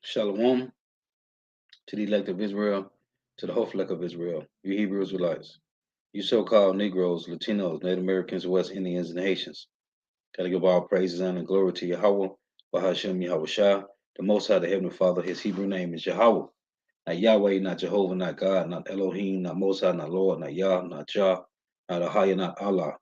Shalom to the elect of Israel, to the whole flock of Israel, you Hebrew Israelites, you so-called Negroes, Latinos, Native Americans, West Indians, and Haitians. Gotta give all praises and glory to Yahweh, Bahashem Yahweh Shah, the Most High, the Heavenly Father. His Hebrew name is Yahweh. Not Yahweh, not Jehovah, not God, not Elohim, not Most High, not Lord, not Yah, not Jah, not Ahaya, not Allah.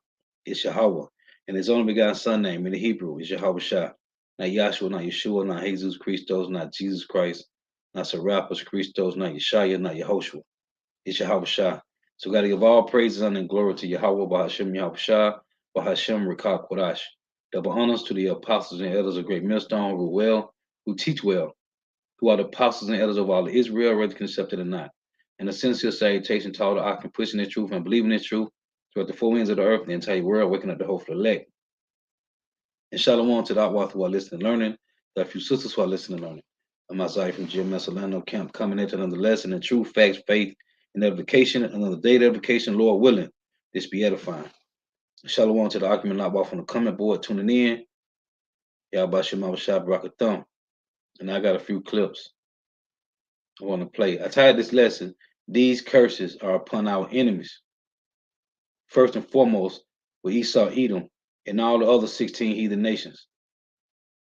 It's Yahweh. And his only begotten son name in the Hebrew is Yahweh Shah. Not Yahshua, not Yeshua, not Jesus Christos, not Jesus Christ, not Serapis Christos, not Yeshaya, not Yehoshua. It's Yahweh Shah. So we got to give all praises and glory to Yahweh, Bahashem Yahweh Shah, Bahashem Rekah Kodash. Double honors to the apostles and elders of Great Millstone who well, who teach well, who are the apostles and elders of all of Israel, whether accepted or not. And a sincere salutation to all the occupant pushing this truth and believing this truth throughout the four winds of the earth, the entire world, waking up the hopeful elect. And shalom to the Atwath who are listening and learning, to a few sisters who are listening and learning. I'm Isaiah from GMS Orlando Camp coming into another lesson in truth, facts, faith, and edification, another day of edification, Lord willing, this be edifying. Shalom to the occupant Atwath on the comment board tuning in. Yahweh Shema Shah Barakatham. And I got a few clips I want to play. I titled this lesson, These Curses Are Upon Our Enemies. First and foremost, with Esau, Edom, and all the other 16 heathen nations.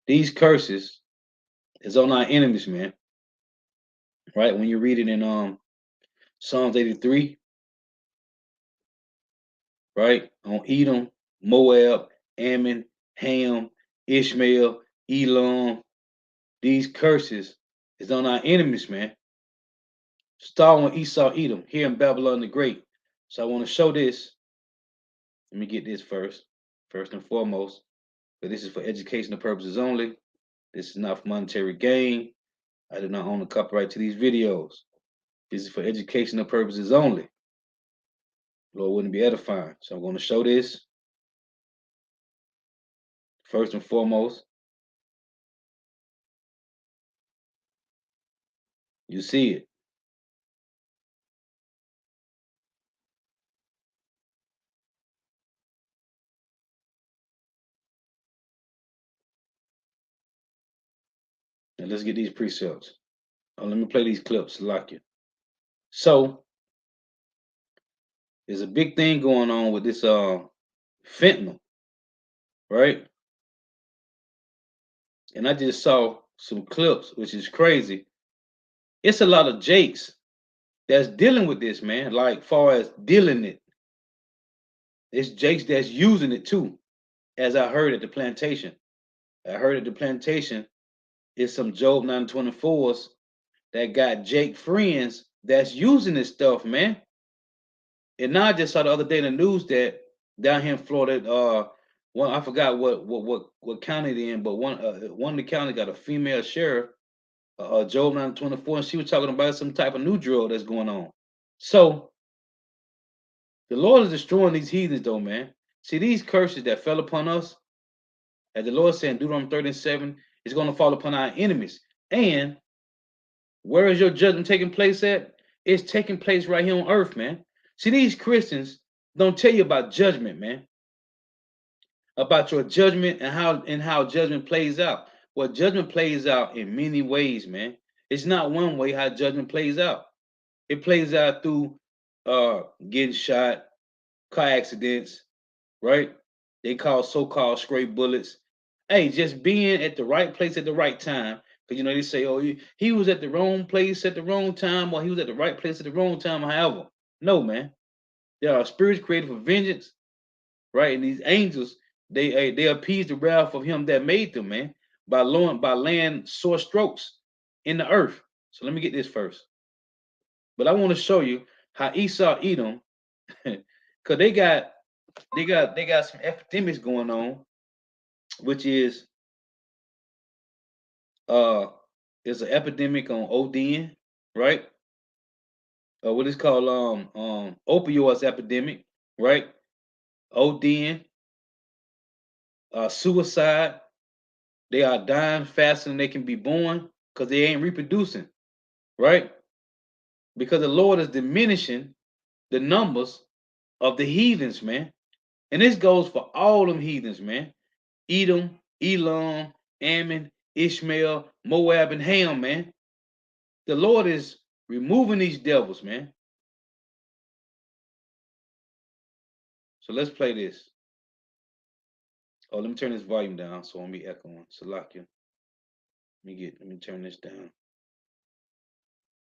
These curses is on our enemies, man. Right? When you read it in Psalms 83, right? On Edom, Moab, Ammon, Ham, Ishmael, Elam. These curses is on our enemies, man. Starting with Esau, Edom, here in Babylon the Great. So I want to show this. Let me get this first and foremost. But this is for educational purposes only. This is not for monetary gain. I do not own the copyright to these videos. This is for educational purposes only. Lord wouldn't be edifying. So I'm going to show this first and foremost. You see it. And let's get these precepts. Let me play these clips, lock you. So there's a big thing going on with this fentanyl, right? And I just saw some clips, which is crazy. It's a lot of Jakes that's dealing with this, man. Like far as dealing it. It's Jakes that's using it too, as I heard at the plantation. I heard at the plantation is some Job 924s that got Jake friends that's using this stuff, man. And now I just saw the other day in the news that down here in Florida, one I forgot what county they in, but one of the county got a female sheriff, Job 924, and she was talking about some type of new drug that's going on. So the Lord is destroying these heathens, though, man. See, these curses that fell upon us, as the Lord said in Deuteronomy 37, is going to fall upon our enemies. And where is your judgment taking place at? It's taking place right here on earth, man. See, these Christians don't tell you about judgment, man. About your judgment and how judgment plays out. Well, judgment plays out in many ways, man. It's not one way how judgment plays out. It plays out through getting shot, car accidents, right? They call so-called stray bullets. Hey, just being at the right place at the right time. Because you know they say, oh, he was at the wrong place at the wrong time, or he was at the right place at the wrong time. However, no, man. There are spirits created for vengeance, right? And these angels, they appease the wrath of him that made them, man, by laying sore strokes in the earth. So let me get this first. But I want to show you how Esau Edom, because they got some epidemics going on, which is uh there's an epidemic on ODN, right? What is called opioids epidemic, right? ODN, suicide. They are dying faster than they can be born because they ain't reproducing, right? Because the Lord is diminishing the numbers of the heathens, man. And this goes for all them heathens, man. Edom, Elam, Ammon, Ishmael, Moab, and Ham, man. The Lord is removing these devils, man. So let's play this. Oh, let me turn this volume down so I won't be echoing. Salakia. Let me turn this down.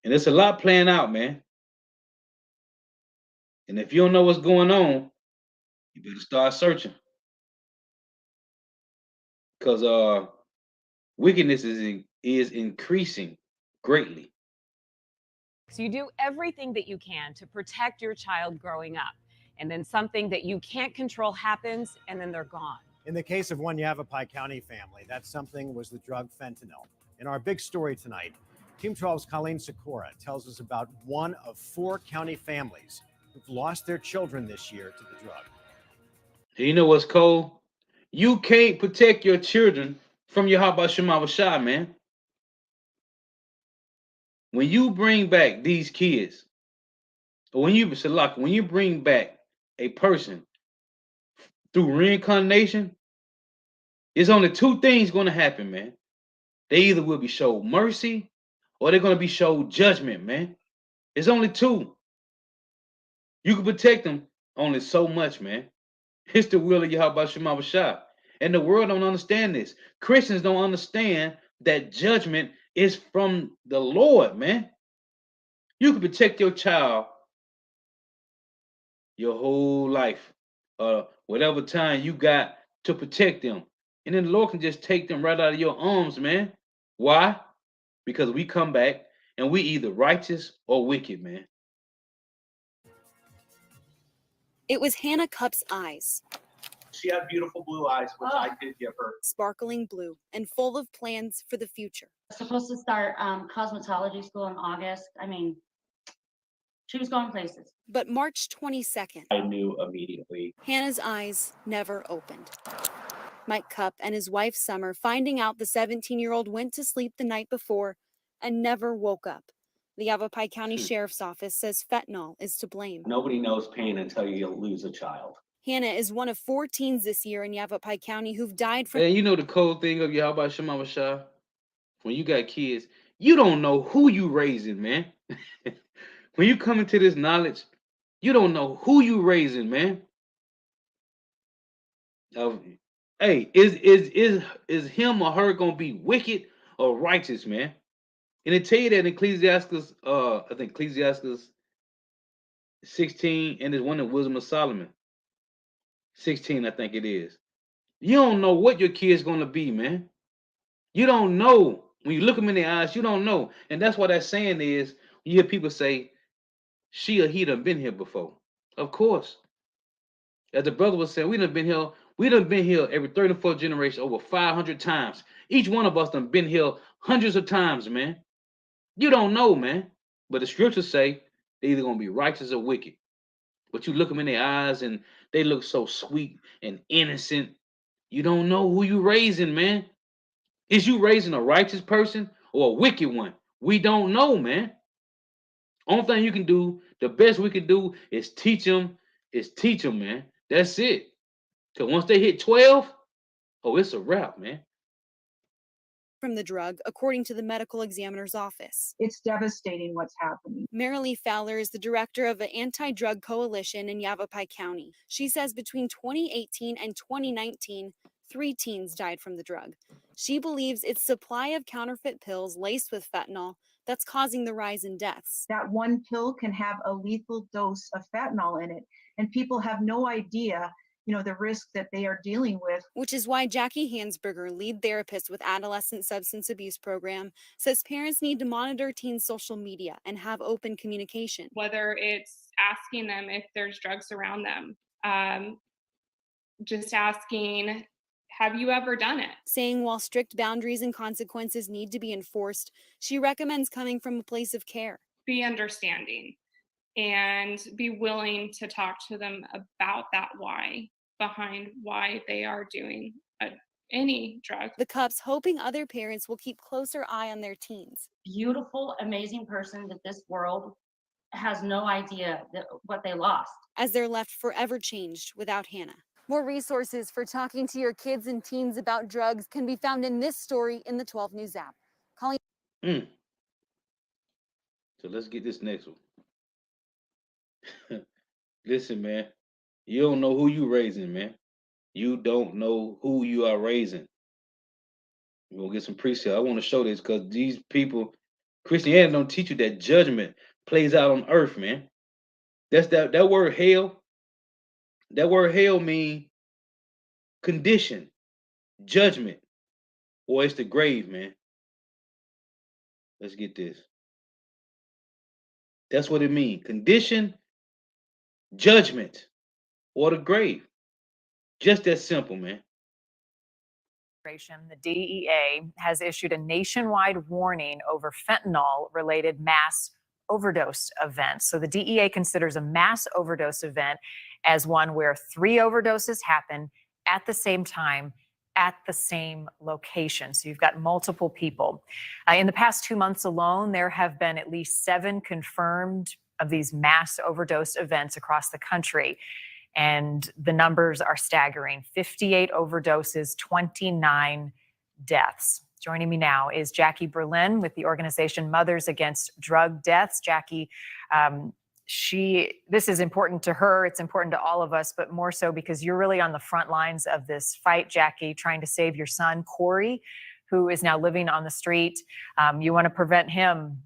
And it's a lot playing out, man. And if you don't know what's going on, you better start searching. Because wickedness is increasing greatly. So you do everything that you can to protect your child growing up. And then something that you can't control happens, and then they're gone. In the case of one Yavapai County family, that something was the drug fentanyl. In our big story tonight, Team 12's Colleen Sikora tells us about one of 4 county families who've lost their children this year to the drug. You know what's cold? You can't protect your children from your Habba Shema Shah, man. When you bring back these kids, or when you bring back a person through reincarnation, it's only 2 things going to happen, man. They either will be showed mercy or they're going to be showed judgment, man. It's only 2. You can protect them only so much, man. It's the will of Yahweh Shema Shah. And the world don't understand this. Christians don't understand that judgment is from the Lord, man. You can protect your child your whole life, whatever time you got to protect them. And then the Lord can just take them right out of your arms, man. Why? Because we come back and we either righteous or wicked, man. It was Hannah Cupp's eyes. She had beautiful blue eyes, which I did give her. Sparkling blue and full of plans for the future. Supposed to start cosmetology school in August. I mean, she was going places. But March 22nd, I knew immediately. Hannah's eyes never opened. Mike Cupp and his wife Summer finding out the 17-year-old went to sleep the night before and never woke up. The Yavapai County Sheriff's Office says fentanyl is to blame. Nobody knows pain until you lose a child. Hannah is one of 4 teens this year in Yavapai County who've died from. And you know the cold thing of Yahweh Shema Shah? When you got kids, you don't know who you raising, man. When you come into this knowledge, you don't know who you raising, man. Hey, is him or her gonna be wicked or righteous, man? And it tell you that in Ecclesiastes, I think Ecclesiastes 16, and there's one in Wisdom of Solomon. 16, I think it is. You don't know what your kid's gonna be, man. You don't know. When you look them in the eyes, you don't know. And that's what that saying is. You hear people say, she or he done been here before. Of course. As the brother was saying, we done been here every third and fourth generation over 500 times. Each one of us done been here hundreds of times, man. You don't know, man. But the scriptures say they're either gonna be righteous or wicked. But you look them in their eyes and they look so sweet and innocent. You don't know who you raising, man. Is you raising a righteous person or a wicked one? We don't know, man. Only thing you can do, the best we can do is teach them, man. That's it. Because once they hit 12, oh, it's a wrap, man. From the drug, according to the medical examiner's office. It's devastating what's happening. Marilee Fowler is the director of the Anti-Drug Coalition in Yavapai County. She says between 2018 and 2019, 3 teens died from the drug. She believes it's supply of counterfeit pills laced with fentanyl that's causing the rise in deaths. That one pill can have a lethal dose of fentanyl in it, and people have no idea, the risk that they are dealing with. Which is why Jackie Hansberger, lead therapist with Adolescent Substance Abuse Program, says parents need to monitor teens' social media and have open communication. Whether it's asking them if there's drugs around them, just asking, have you ever done it? Saying while strict boundaries and consequences need to be enforced, she recommends coming from a place of care. Be understanding and be willing to talk to them about that why behind why they are doing any drug. The Cupps hoping other parents will keep closer eye on their teens. Beautiful, amazing person that this world has no idea what they lost. As they're left forever changed without Hannah. More resources for talking to your kids and teens about drugs can be found in this story in the 12 News app. Calling. Mm. So let's get this next one. Listen, man, you don't know who you raising, man. You don't know who you are raising. We're gonna get some precept. I want to show this because these people, Christianity don't teach you that judgment plays out on earth, man. That's that word hell. That word hell mean condition, judgment, or it's the grave, man. Let's get this. That's what it means. Condition, judgment, or the grave. Just that simple, man. The DEA has issued a nationwide warning over fentanyl-related mass overdose events. So the DEA considers a mass overdose event as one where 3 overdoses happen at the same time at the same location. So you've got multiple people. In the past 2 months alone, there have been at least 7 confirmed of these mass overdose events across the country. And the numbers are staggering. 58 overdoses, 29 deaths. Joining me now is Jackie Berlin with the organization Mothers Against Drug Deaths. Jackie, this is important to her. It's important to all of us, but more so because you're really on the front lines of this fight, Jackie, trying to save your son, Corey, who is now living on the street. You want to prevent him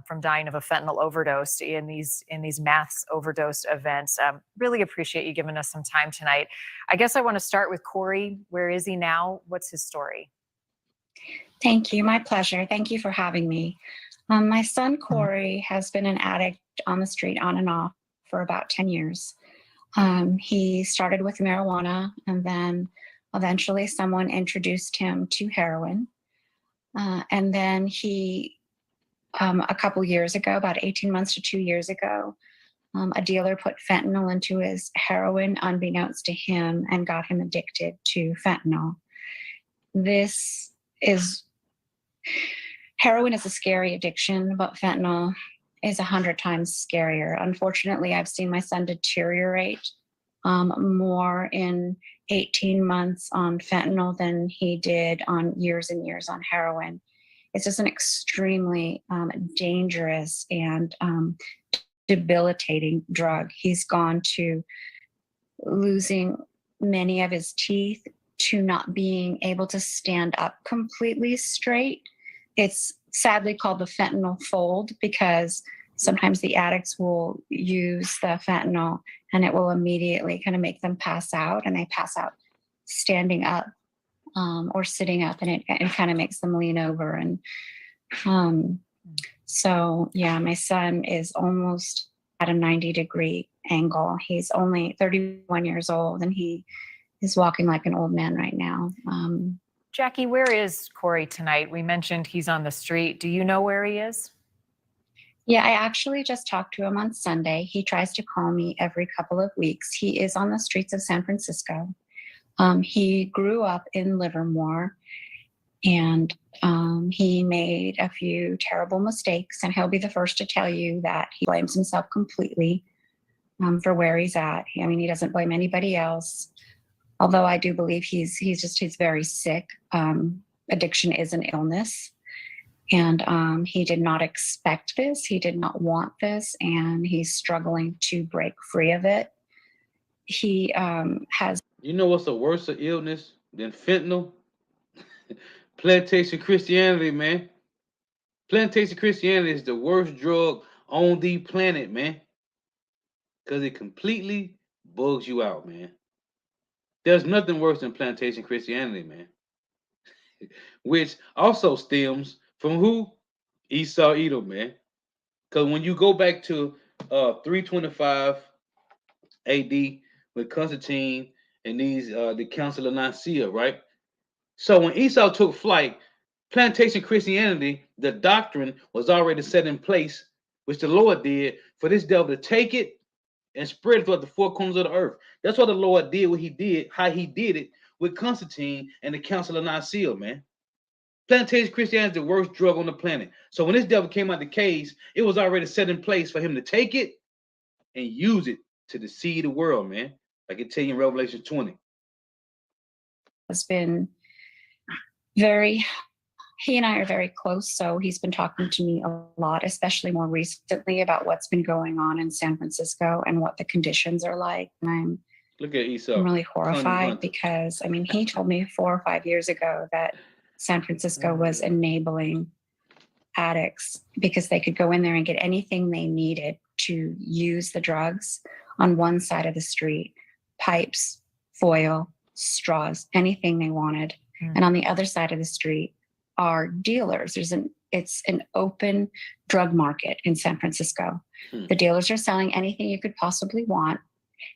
from dying of a fentanyl overdose in these mass overdose events. Really appreciate you giving us some time tonight. I guess I want to start with Corey. Where is he now? What's his story? Thank you. My pleasure. Thank you for having me. My son, Corey, has been an addict on the street on and off for about 10 years. He started with marijuana, and then eventually someone introduced him to heroin. And then he, a couple years ago, about 18 months to 2 years ago, a dealer put fentanyl into his heroin unbeknownst to him and got him addicted to fentanyl. Heroin is a scary addiction, but fentanyl is 100 times scarier. Unfortunately, I've seen my son deteriorate more in 18 months on fentanyl than he did on years and years on heroin. It's just an extremely dangerous and debilitating drug. He's gone to losing many of his teeth, to not being able to stand up completely straight. It's sadly called the fentanyl fold because sometimes the addicts will use the fentanyl and it will immediately kind of make them pass out, and they pass out standing up or sitting up, and it kind of makes them lean over. And so, yeah, my son is almost at a 90-degree angle. He's only 31 years old, and he is walking like an old man right now. Jackie, where is Corey tonight? We mentioned he's on the street. Do you know where he is? Yeah, I actually just talked to him on Sunday. He tries to call me every couple of weeks. He is on the streets of San Francisco. He grew up in Livermore, and he made a few terrible mistakes, and he'll be the first to tell you that he blames himself completely for where he's at. I mean, he doesn't blame anybody else, although I do believe he's very sick. Addiction is an illness. And he did not expect this. He did not want this. And he's struggling to break free of it. He has. You know what's a worse illness than fentanyl? Plantation Christianity, man. Plantation Christianity is the worst drug on the planet, man. Because it completely bugs you out, man. There's nothing worse than plantation Christianity, man. Which also stems from who? Esau Edom, man. Because when you go back to 325 AD with Constantine and the Council of Nicaea, right? So when Esau took flight, plantation Christianity, the doctrine was already set in place, which the Lord did for this devil to take it and spread it throughout the 4 corners of the earth. That's what the Lord did, what he did, how he did it with Constantine and the Council of Nicaea, man. Plantation Christianity is the worst drug on the planet. So when this devil came out the caves, it was already set in place for him to take it and use it to deceive the world, man. Like it tell you in Revelation 20. been very, he and I are very close. So he's been talking to me a lot, especially more recently, about what's been going on in San Francisco and what the conditions are like. And Look at Esau. I'm really Honey horrified Hunter. because, I mean, he told me 4 or 5 years ago that San Francisco was enabling addicts because they could go in there and get anything they needed to use the drugs on one side of the street, pipes, foil, straws, anything they wanted. And on the other side of the street are dealers. It's an open drug market in San Francisco. The dealers are selling anything you could possibly want,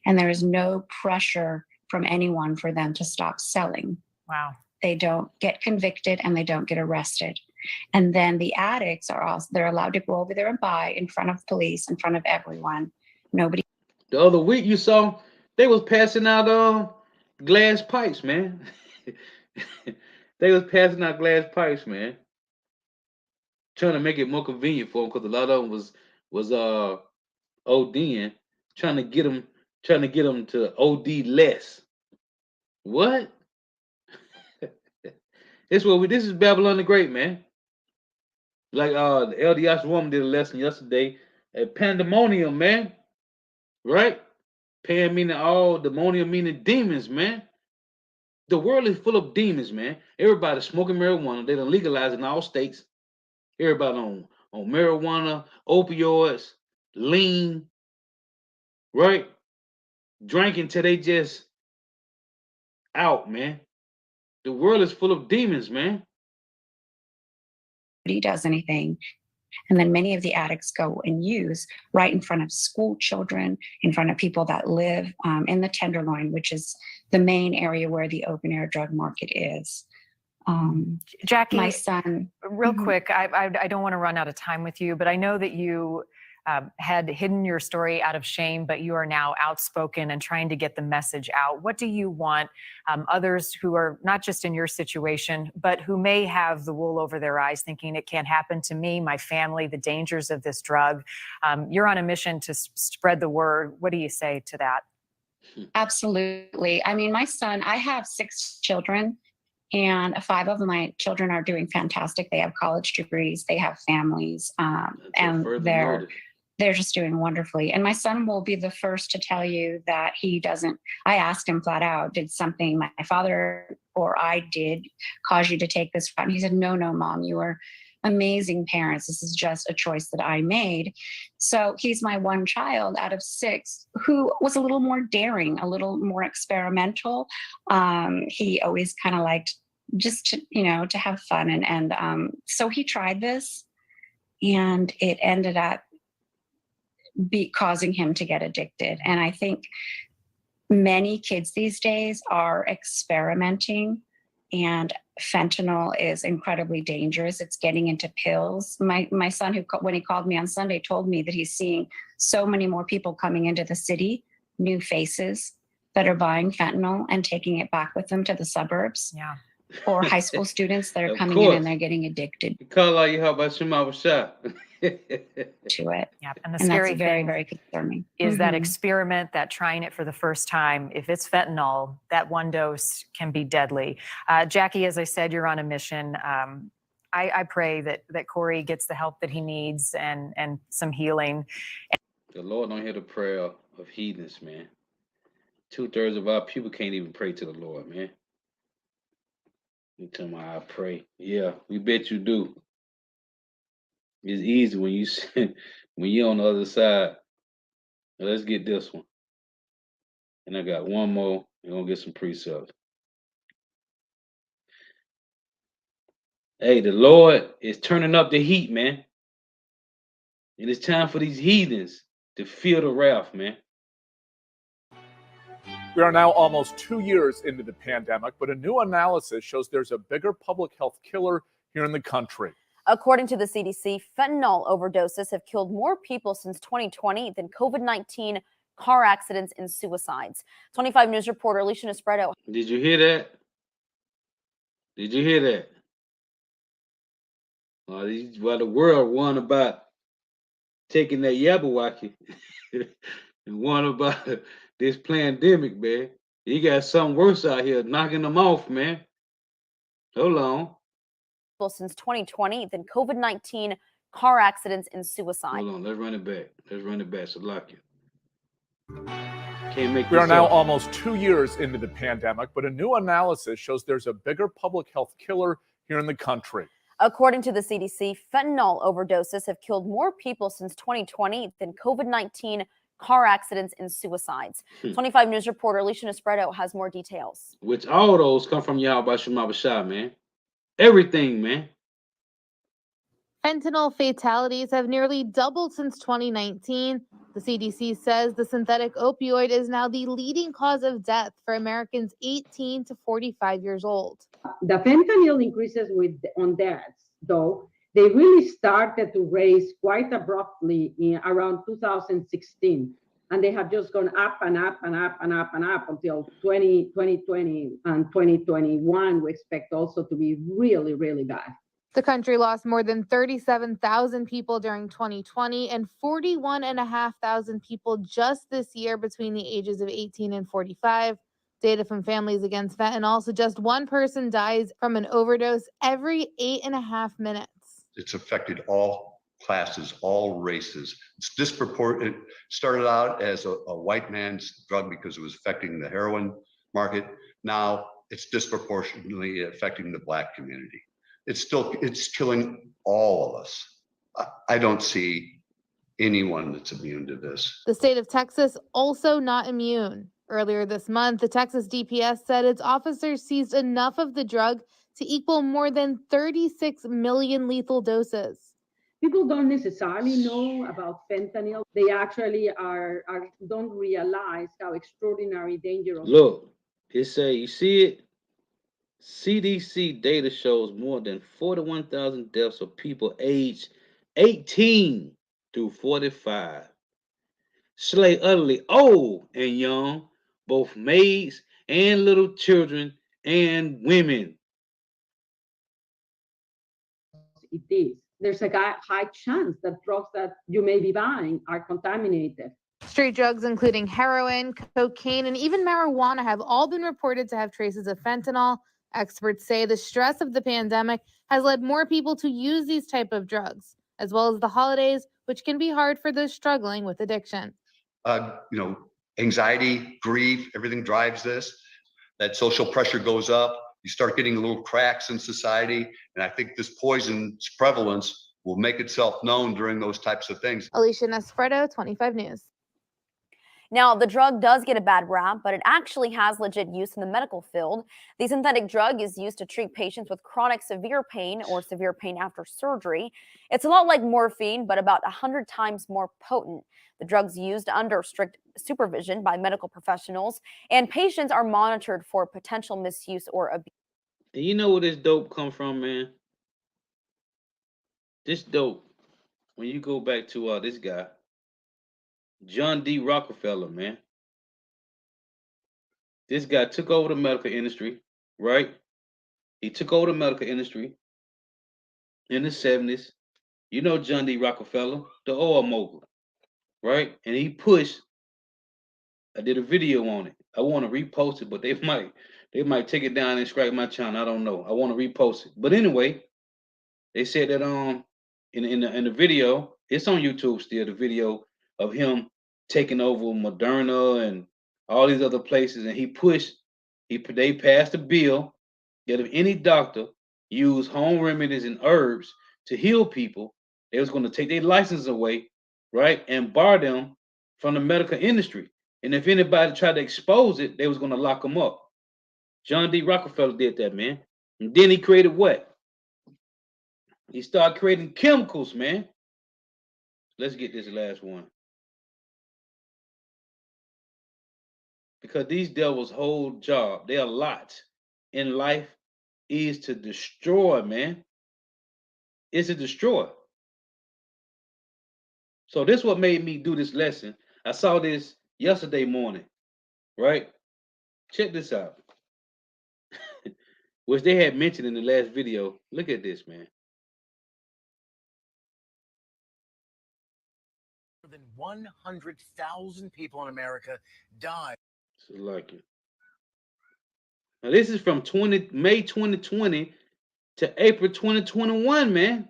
and there is no pressure from anyone for them to stop selling. Wow. They don't get convicted and they don't get arrested. And then the addicts are also, they're allowed to go over there and buy in front of police, in front of everyone. Nobody. The other week you saw they was passing out glass pipes, man. They was passing out glass pipes, man. Trying to make it more convenient for them because a lot of them was ODing, trying to get them to OD less. What? This is Babylon the Great, man. Like the LDS woman did a lesson yesterday at pandemonium, man. Right? Pan meaning all, demonium meaning demons, man. The world is full of demons, man. Everybody smoking marijuana. They done legalized in all states. Everybody on marijuana, opioids, lean, right? Drinking till they just out, man. The world is full of demons, man. Does anything. And then many of the addicts go and use right in front of school children, in front of people that live in the Tenderloin, which is the main area where the open air drug market is. Jackie, my son. Real quick, I don't want to run out of time with you, but I know that you had hidden your story out of shame, but you are now outspoken and trying to get the message out. What do you want others who are not just in your situation, but who may have the wool over their eyes thinking it can't happen to me, my family, the dangers of this drug? You're on a mission to spread the word. What do you say to that? Absolutely. I mean, my son, I have 6 children. And 5 of my children are doing fantastic. They have college degrees, they have families, and they're just doing wonderfully. And my son will be the first to tell you that he doesn't. I asked him flat out, did something my father or I did cause you to take this route? And he said, no, Mom, you are amazing parents. This is just a choice that I made. So he's my one child out of 6 who was a little more daring, a little more experimental. He always kind of liked just to have fun. And so he tried this, and it ended up causing him to get addicted. And I think many kids these days are experimenting, and fentanyl is incredibly dangerous. It's getting into pills. My son, when he called me on Sunday, told me that he's seeing so many more people coming into the city, new faces that are buying fentanyl and taking it back with them to the suburbs. Yeah. Or high school students that are coming in and they're getting addicted to it. Yeah, and the scary that's very, thing very concerning. Is that experiment, that trying it for the first time. If it's fentanyl, that one dose can be deadly. Jackie, as I said, you're on a mission. I pray that Corey gets the help that he needs and some healing. The Lord don't hear the prayer of heathens, man. 2/3 of our people can't even pray to the Lord, man. You tell me I pray. Yeah, we bet you do. It's easy when you're on the other side. Now let's get this one. And I got one more. We're gonna get some precepts. Hey, the Lord is turning up the heat, man. And it's time for these heathens to feel the wrath, man. We are now almost 2 years into the pandemic, but a new analysis shows there's a bigger public health killer here in the country. According to the CDC, fentanyl overdoses have killed more people since 2020 than COVID-19 car accidents and suicides. 25 News reporter Alicia Nespreto. Did you hear that? Did you hear that? While the world won about taking that Yabawaki and won about this pandemic, man. You got something worse out here knocking them off, man. Hold on. Since 2020 than COVID-19 car accidents and suicide. Hold on. Let's run it back. Let's run it back. So lock you. Can't make We are this now up. almost 2 years into the pandemic, but a new analysis shows there's a bigger public health killer here in the country. According to the CDC, fentanyl overdoses have killed more people since 2020 than COVID-19 car accidents and suicides. 25 News reporter Alicia Nespresso has more details. Which all those come from Yahweh Shemabashah, man. Everything, man. Fentanyl fatalities have nearly doubled since 2019. The CDC says the synthetic opioid is now the leading cause of death for Americans 18 to 45 years old. The fentanyl increases on deaths, though, they really started to raise quite abruptly in around 2016. And they have just gone up and up and up and up and up until 2020 and 2021. We expect also to be really, really bad. The country lost more than 37,000 people during 2020 and 41,500 people just this year between the ages of 18 and 45. Data from Families Against Fentanyl suggests one person dies from an overdose every 8.5 minutes. It's affected all classes, all races. It's disproportionate. It started out as a white man's drug because it was affecting the heroin market. Now it's disproportionately affecting the Black community. It's killing all of us. I don't see anyone that's immune to this. The state of Texas also not immune. Earlier this month, the Texas DPS said its officers seized enough of the drug to equal more than 36 million lethal doses. People don't necessarily know about fentanyl. They actually don't realize how extraordinary dangerous. Look, it say, you see it? CDC data shows more than 41,000 deaths of people aged 18 through 45. Slay utterly old and young, both maids and little children and women. It is. There's a high chance that drugs that you may be buying are contaminated. Street drugs, including heroin, cocaine, and even marijuana, have all been reported to have traces of fentanyl. Experts say the stress of the pandemic has led more people to use these type of drugs, as well as the holidays, which can be hard for those struggling with addiction. Anxiety, grief, everything drives this. That social pressure goes up. You start getting little cracks in society. And I think this poison's prevalence will make itself known during those types of things. Alicia Nespresso, 25 News. Now, the drug does get a bad rap, but it actually has legit use in the medical field. The synthetic drug is used to treat patients with chronic severe pain or severe pain after surgery. It's a lot like morphine, but about 100 times more potent. The drug's used under strict supervision by medical professionals, and patients are monitored for potential misuse or abuse. And you know where this dope come from, man? This dope, when you go back to this guy, John D. Rockefeller, man. This guy took over the medical industry, right? He took over the medical industry in the 70s. You know John D. Rockefeller, the oil mogul, right? And he pushed, I did a video on it. I want to repost it, but they might take it down and strike my channel. I don't know. I want to repost it. But anyway, they said that in the video, it's on YouTube still, the video of him taking over Moderna and all these other places, and they passed a bill that if any doctor used home remedies and herbs to heal people, they was going to take their license away, right, and bar them from the medical industry. And if anybody tried to expose it, they was going to lock them up. John D. Rockefeller did that, man. And then he created what? He started creating chemicals, man. Let's get this last one. Because these devils' whole job, their lot in life is to destroy, man. Is to destroy. So this is what made me do this lesson. I saw this yesterday morning, right? Check this out. Which they had mentioned in the last video. Look at this, man. More than 100,000 people in America died. So like it. Now this is from May 2020 to April 2021, man.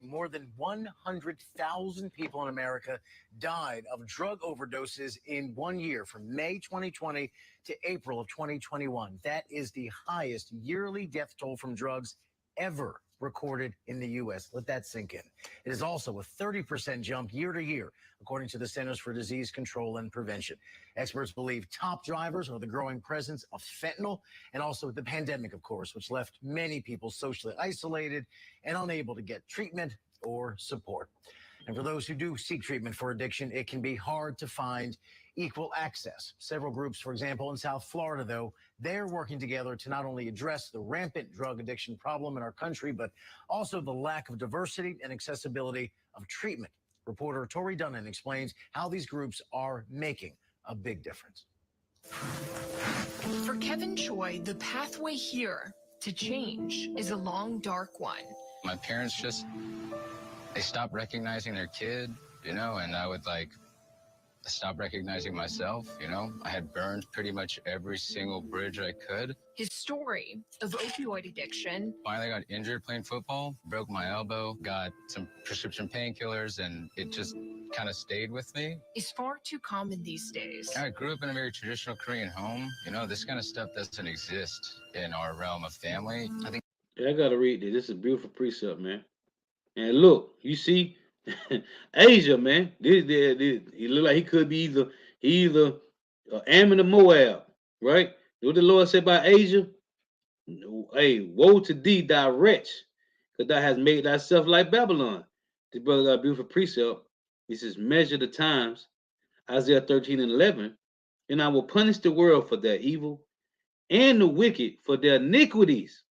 More than 100,000 people in America died of drug overdoses in 1 year, from May 2020 to April of 2021. That is the highest yearly death toll from drugs ever recorded in the U.S. Let that sink in. It is also a 30% jump year to year, according to the Centers for Disease Control and Prevention. Experts believe top drivers are the growing presence of fentanyl and also the pandemic, of course, which left many people socially isolated and unable to get treatment or support. And for those who do seek treatment for addiction, it can be hard to find equal access. Several groups, for example, in South Florida, though, they're working together to not only address the rampant drug addiction problem in our country, but also the lack of diversity and accessibility of treatment. Reporter Tori Dunnan explains how these groups are making a big difference. For Kevin Choi, the pathway here to change is a long, dark one. My parents they stopped recognizing their kid, you know, and I would stop recognizing myself, you know. I had burned pretty much every single bridge I could. His story of opioid addiction Finally got injured playing football, broke my elbow, got some prescription painkillers, and it just kind of stayed with me. is far too common these days. I grew up in a very traditional Korean home. You know, this kind of stuff doesn't exist in our realm of family. I think. Yeah, I gotta read this. This is a beautiful precept, man. And look, you see, Asia, man. This, he look like he could be either Ammon or Moab, right? What the Lord said about Asia? Hey, woe to thee, thou wretch, because thou hast made thyself like Babylon. This brother got a beautiful precept. He says, measure the times, Isaiah 13:11, and I will punish the world for their evil and the wicked for their iniquities,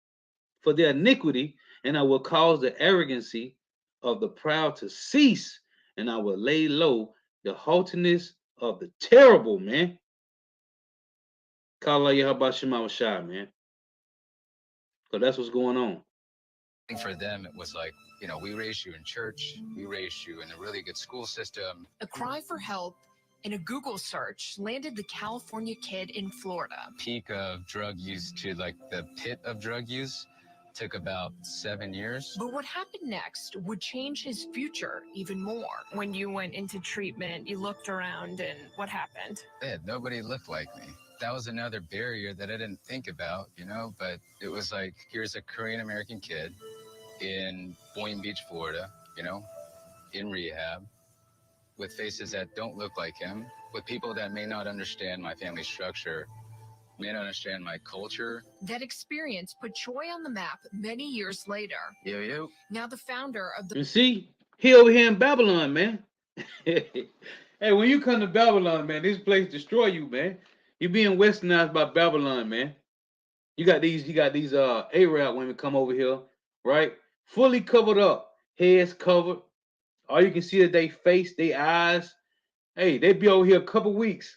and I will cause the arrogancy of the proud to cease, and I will lay low the haughtiness of the terrible, man. Call Allah Yahweh Shema Shai, man. So that's what's going on. For them, it was like, you know, we raised you in church, we raised you in a really good school system. A cry for help in a Google search landed the California kid in Florida. Peak of drug use to like the pit of drug use took about 7 years. But what happened next would change his future even more. When you went into treatment, you looked around, and what happened? Nobody looked like me. That was another barrier that I didn't think about, you know, but it was like, here's a Korean American kid in Boynton Beach, Florida, you know, in rehab, with faces that don't look like him, with people that may not understand my family structure, may not understand my culture. That experience put Choi on the map many years later. Yo. Now the founder of the You see, he over here in Babylon, man. Hey, when you come to Babylon, man, this place destroy you, man. You being westernized by Babylon, man. You got these Arab women come over here, right? Fully covered up, heads covered. All you can see is their face, their eyes. Hey, they be over here a couple weeks.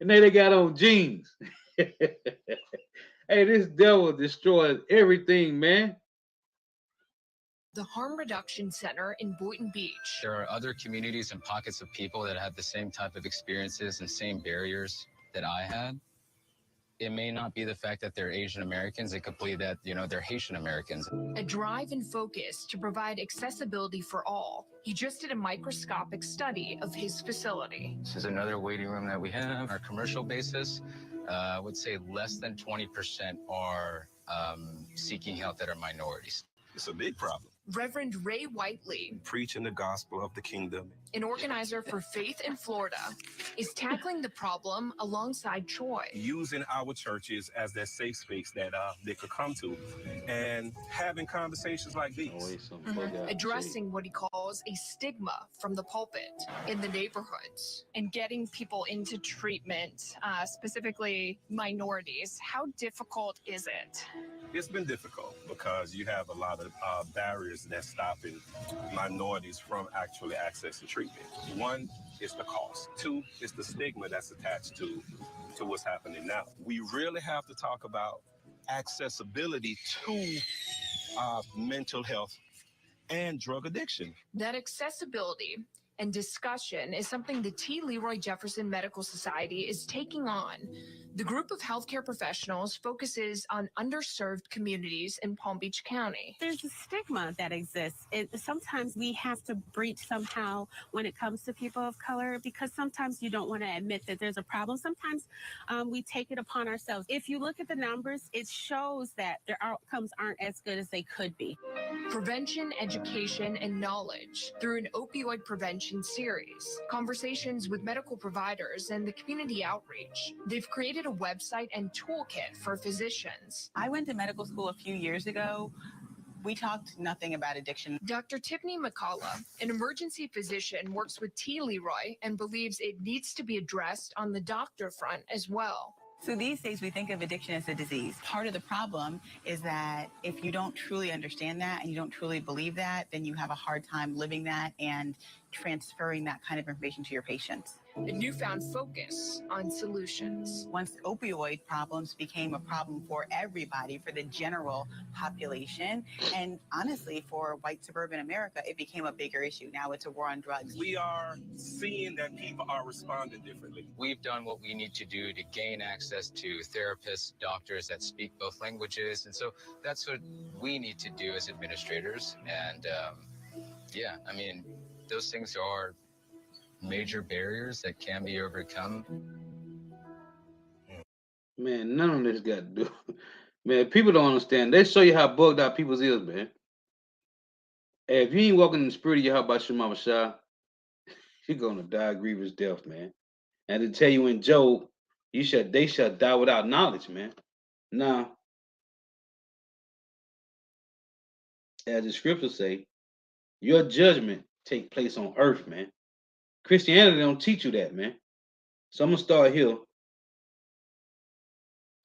And then they got on jeans. Hey, this devil destroys everything, man. The Harm Reduction Center in Boynton Beach. There are other communities and pockets of people that have the same type of experiences and same barriers that I had. It may not be the fact that they're Asian Americans. It could be that, you know, they're Haitian Americans. A drive and focus to provide accessibility for all. He just did a microscopic study of his facility. This is another waiting room that we have. On our commercial basis, I would say less than 20% are seeking help that are minorities. It's a big problem. Reverend Ray Whiteley, Preaching the gospel of the kingdom. an organizer for Faith in Florida, is tackling the problem alongside Choi. Using our churches as that safe space that they could come to, and having conversations like these. Addressing what he calls a stigma from the pulpit in the neighborhoods and getting people into treatment, specifically minorities. How difficult is it? It's been difficult because you have a lot of barriers that's stopping minorities from actually accessing treatment. One is the cost. Two is the stigma that's attached to what's happening now. We really have to talk about accessibility to mental health and drug addiction. That accessibility and discussion is something the T. Leroy Jefferson Medical Society is taking on. The group of healthcare professionals focuses on underserved communities in Palm Beach County. There's a stigma that exists. Sometimes we have to breach somehow when it comes to people of color, because sometimes you don't want to admit that there's a problem. Sometimes we take it upon ourselves. If you look at the numbers, it shows that their outcomes aren't as good as they could be. Prevention, education, and knowledge through an opioid prevention series, conversations with medical providers, and the community outreach. They've created a website and toolkit for physicians. I went to medical school a few years ago. We talked nothing about addiction. Dr. Tiffany McCullough, an emergency physician, works with T. Leroy and believes it needs to be addressed on the doctor front as well. So these days we think of addiction as a disease. Part of the problem is that if you don't truly understand that and you don't truly believe that, then you have a hard time living that and transferring that kind of information to your patients. A newfound focus on solutions. Once opioid problems became a problem for everybody, for the general population, and honestly for white suburban America, it became a bigger issue. Now it's a war on drugs. We are seeing that people are responding differently. We've done what we need to do to gain access to therapists, doctors that speak both languages. And so that's what we need to do as administrators. And yeah, I mean, those things are major barriers that can be overcome. Man, none of this got to do. Man, people don't understand. They show you how bugged out people's is, man. Hey, if you ain't walking in the spirit of Yahweh Shema Shah, you're gonna die a grievous death, man. And to tell you in Job, they shall die without knowledge, man. Now, as the scriptures say, your judgment take place on earth, man. Christianity don't teach you that, man. So I'm gonna start here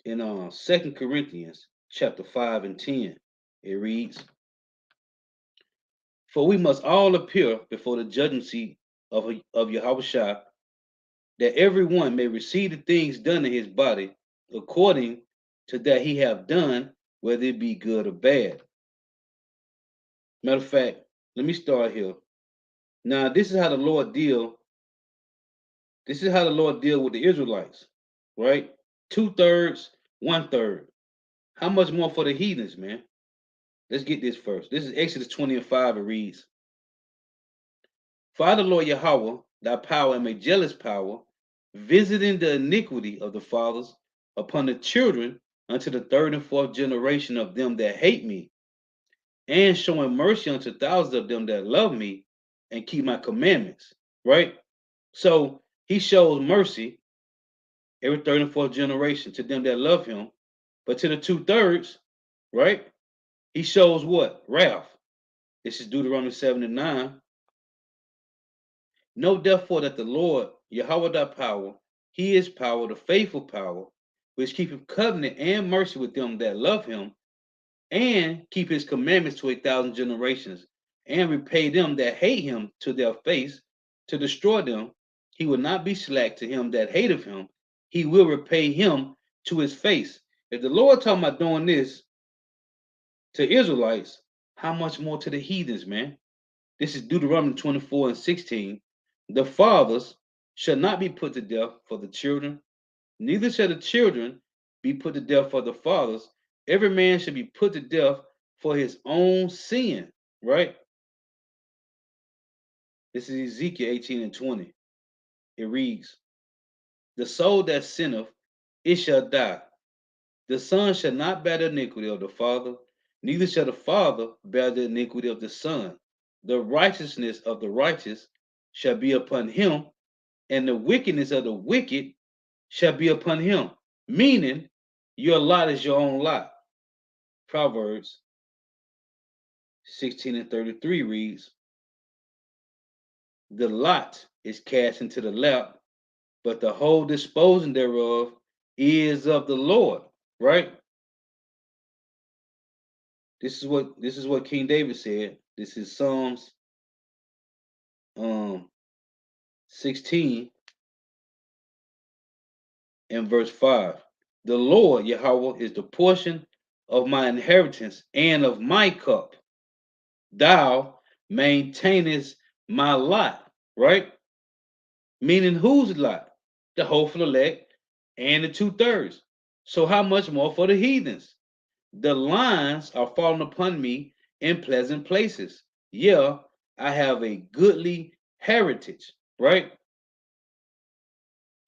in 2 Corinthians chapter 5 and 10. It reads, "For we must all appear before the judgment seat of Yahweh Shah, that everyone may receive the things done in his body according to that he have done, whether it be good or bad." Matter of fact, let me start here. Now, this is how the Lord deal. This is how the Lord deal with the Israelites, right? 2/3, 1/3. How much more for the heathens, man? Let's get this first. This is Exodus 20 and 5. It reads, "Father, Lord Yahweh, thy power and jealous power, visiting the iniquity of the fathers upon the children unto the 3rd and 4th generation of them that hate me, and showing mercy unto thousands of them that love me and keep my commandments." Right? So he shows mercy every 3rd and 4th generation to them that love him. But to the 2/3, right? He shows what? Wrath. This is Deuteronomy 7 and 9. "Know therefore that the Lord, Yahweh thy power, he is power, the faithful power, which keepeth covenant and mercy with them that love him, and keep his commandments to 1,000 generations, and repay them that hate him to their face, to destroy them. He will not be slack to him that hateth him. He will repay him to his face." If the Lord talking about doing this to Israelites, how much more to the heathens, man? This is Deuteronomy 24 and 16. "The fathers shall not be put to death for the children, neither shall the children be put to death for the fathers. Every man should be put to death for his own sin," right? This is Ezekiel 18 and 20. It reads, "The soul that sinneth, it shall die. The son shall not bear the iniquity of the father, neither shall the father bear the iniquity of the son. The righteousness of the righteous shall be upon him, and the wickedness of the wicked shall be upon him." Meaning, your lot is your own lot. Proverbs 16 and 33 reads, "The lot is cast into the lap, but the whole disposing thereof is of the Lord." Right? This is what King David said. This is Psalms 16 and verse 5. "The Lord Yahweh is the portion of my inheritance and of my cup. Thou maintainest my lot. right? Meaning whose lot? The hopeful elect and the 2/3. So how much more for the heathens? The lines are falling upon me in pleasant places. Yeah, I have a goodly heritage, right?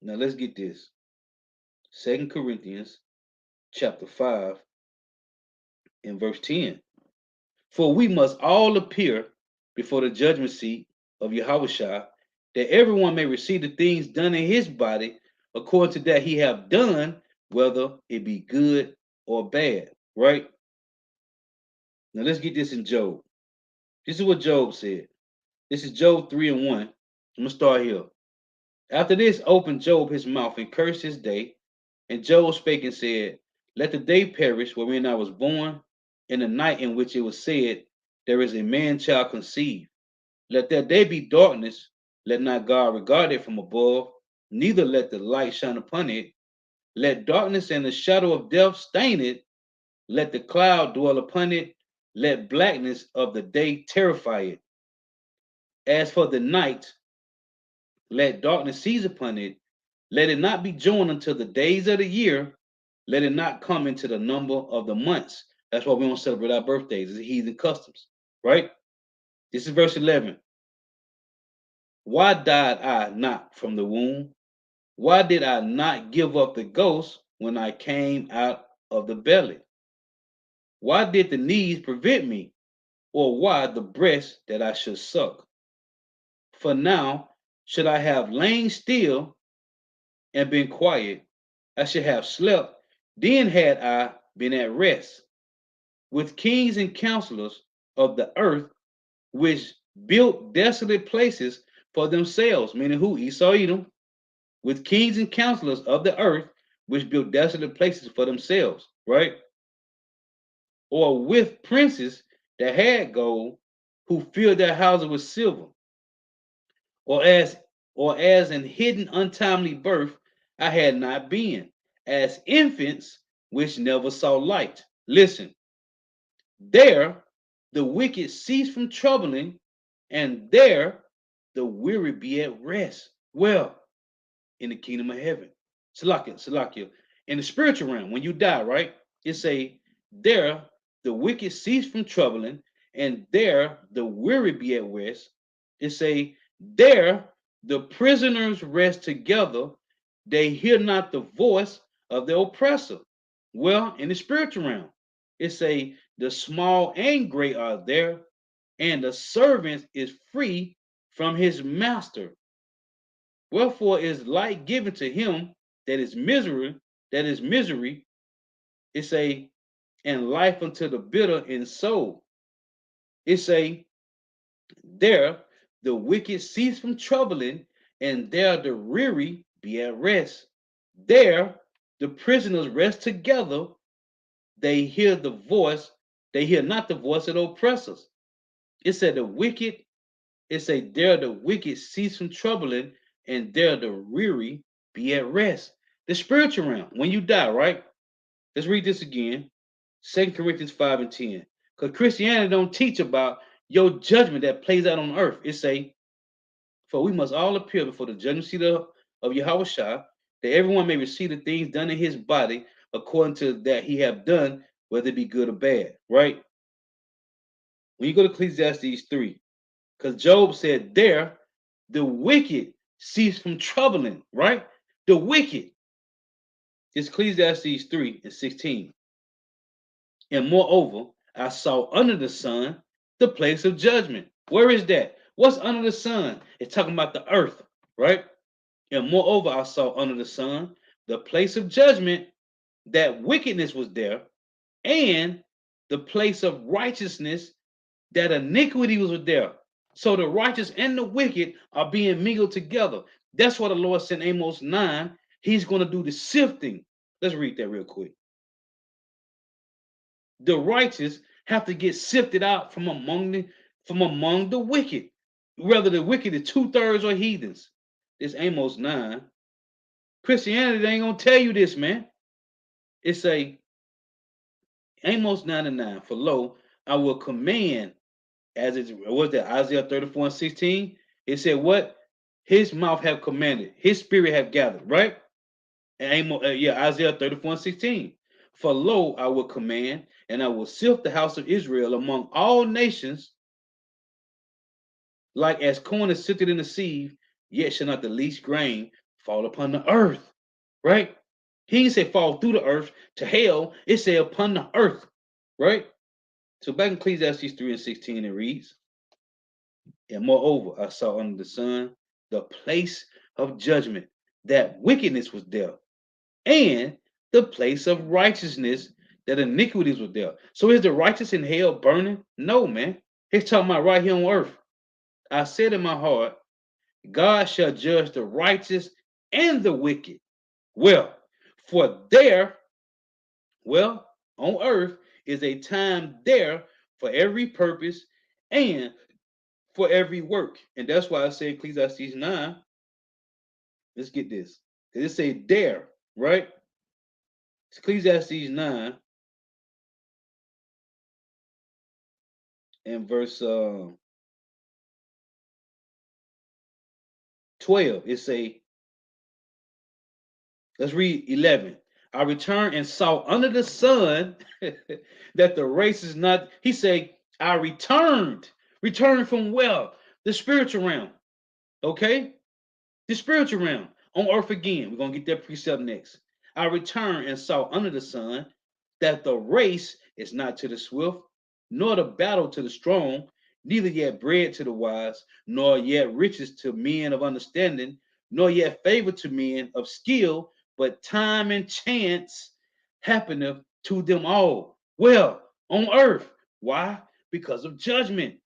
Now let's get this. 2 Corinthians chapter 5 and verse 10. For we must all appear before the judgment seat of Yahushua, that everyone may receive the things done in his body according to that he have done, whether it be good or bad, right? Now let's get this in Job. This is what Job said. This is Job 3:1. I'm gonna start here. After this, opened Job his mouth and cursed his day. And Job spake and said, let the day perish wherein I was born, and the night in which it was said, there is a man child conceived. Let that day be darkness, let not God regard it from above, neither let the light shine upon it. Let darkness and the shadow of death stain it, let the cloud dwell upon it, let blackness of the day terrify it. As for the night, let darkness seize upon it, let it not be joined until the days of the year, let it not come into the number of the months. That's why we don't celebrate our birthdays. It's heathen customs, right? This is verse 11. Why died I not from the womb? Why did I not give up the ghost when I came out of the belly? Why did the knees prevent me? Or why the breast that I should suck? For now, should I have lain still and been quiet, I should have slept, then had I been at rest. With kings and counselors of the earth, which built desolate places for themselves, meaning who? Esau, Edom. With kings and counselors of the earth, which built desolate places for themselves, right? Or with princes that had gold, who filled their houses with silver. Or as in hidden untimely birth, I had not been, as infants which never saw light. Listen, there the wicked cease from troubling, and there the weary be at rest. Well, in the kingdom of heaven. Salakia. In the spiritual realm, when you die, right? It say, there the wicked cease from troubling, and there the weary be at rest. It say, there the prisoners rest together, they hear not the voice of the oppressor. Well, in the spiritual realm, it say, the small and great are there, and the servant is free from his master. Wherefore is light given to him that is misery, it say, and life unto the bitter in soul. It say, there the wicked cease from troubling, and there the weary be at rest. There the prisoners rest together, they hear not the voice of the oppressors. It said the wicked, it say there the wicked cease from troubling, and there the weary be at rest. The spiritual realm, when you die, right? Let's read this again. 2 Corinthians 5 and 10. Because Christianity don't teach about your judgment that plays out on earth. It say, for we must all appear before the judgment seat of Yahushua, that everyone may receive the things done in his body according to that he have done, whether it be good or bad, right? When you go to Ecclesiastes 3, because Job said there, the wicked cease from troubling, right? The wicked. It's Ecclesiastes 3 and 16. And moreover, I saw under the sun the place of judgment. Where is that? What's under the sun? It's talking about the earth, right? And moreover, I saw under the sun the place of judgment, that wickedness was there, and the place of righteousness, that iniquity was there. So the righteous and the wicked are being mingled together. That's why the Lord said in Amos 9, he's going to do the sifting. Let's read that real quick. The righteous have to get sifted out from among the wicked, whether the wicked is 2/3 or heathens. This Amos 9. Christianity ain't gonna tell you this, man. It say Amos 9 and 9. For lo, I will command, as it was that Isaiah 34 and 16. It said what? his mouth have commanded, his spirit have gathered, right? And Isaiah 34:16. For lo, I will command, and I will sift the house of Israel among all nations, like as corn is sifted in the sieve, yet shall not the least grain fall upon the earth. Right? He didn't say fall through the earth to hell, it said upon the earth. Right? So back in Ecclesiastes 3:16, it reads, and moreover, I saw under the sun the place of judgment, that wickedness was there, and the place of righteousness, that iniquities were there. So is the righteous in hell burning? No, man. He's talking about right here on earth. I said in my heart, God shall judge the righteous and the wicked. Well, for there, well, on earth is a time there for every purpose and for every work. And that's why I say Ecclesiastes 9. Let's get this. Because it say there, right? It's Ecclesiastes 9 and verse 12. It say, let's read 11. I returned and saw under the sun that the race is not, he say, I returned from where? The spiritual realm. Okay? The spiritual realm on earth again. We're going to get that precept next. I returned and saw under the sun that the race is not to the swift, nor the battle to the strong, neither yet bread to the wise, nor yet riches to men of understanding, nor yet favor to men of skill, but time and chance happeneth to them all. Well, on earth. Why? Because of judgment.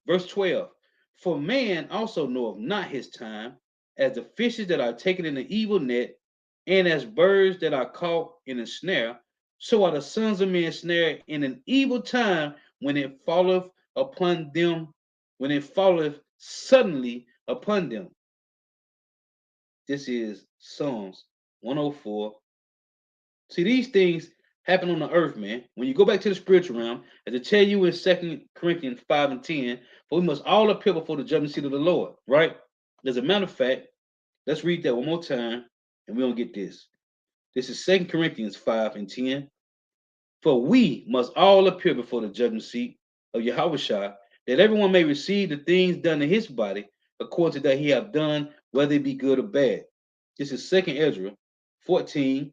Verse 12. For man also knoweth not his time, as the fishes that are taken in the evil net, and as birds that are caught in a snare, so are the sons of men snared in an evil time, when it falleth upon them, when it falleth suddenly upon them. This is Psalms 104. See, these things happen on the earth, man. When you go back to the spiritual realm, as I tell you in 2 Corinthians 5 and 10, for we must all appear before the judgment seat of the Lord, right? As a matter of fact, let's read that one more time, and we'll get this. This is 2 Corinthians 5 and 10. For we must all appear before the judgment seat of Yahushua, that everyone may receive the things done in his body, according to that he have done, whether it be good or bad. This is 2 Ezra 14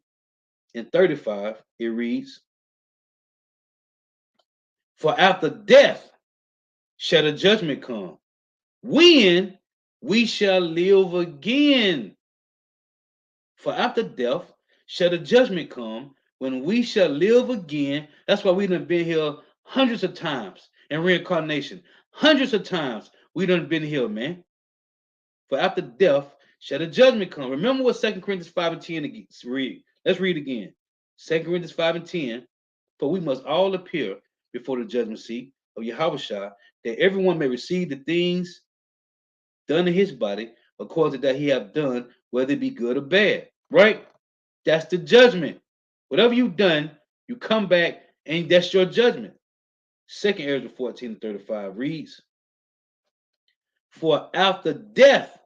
and 35. It reads, for after death shall the judgment come, when we shall live again. For after death shall the judgment come, when we shall live again. That's why we done been here hundreds of times in reincarnation. Hundreds of times we done been here, man. For after death shall the judgment come. Remember what 2 Corinthians 5 and 10 read. Let's read again. 2 Corinthians 5 and 10. For we must all appear before the judgment seat of Yahushua, that everyone may receive the things done in his body, according to that he have done, whether it be good or bad. Right? That's the judgment. Whatever you've done, you come back and that's your judgment. 2 Ezra 14 and 35 reads, for after death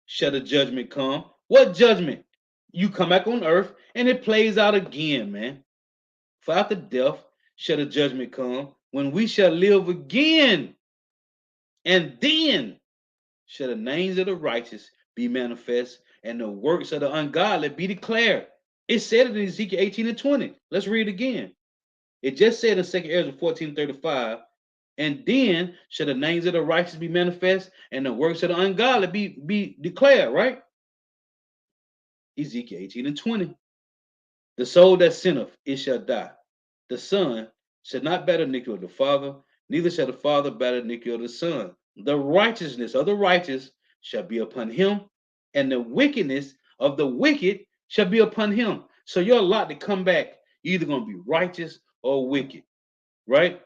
shall the judgment come. What judgment? You come back on earth and it plays out again, man. For after death shall the judgment come, when we shall live again. And then shall the names of the righteous be manifest, and the works of the ungodly be declared. It said it in Ezekiel 18 and 20. Let's read it again. It just said in 2 Ezra 14 35, and then shall the names of the righteous be manifest, and the works of the ungodly be declared, right? Ezekiel 18 and 20. The soul that sinneth, it shall die. The son shall not bear the iniquity of the father, neither shall the father bear the iniquity of the son. The righteousness of the righteous shall be upon him, and the wickedness of the wicked shall be upon him. So your lot to come back, you're either going to be righteous or wicked, right?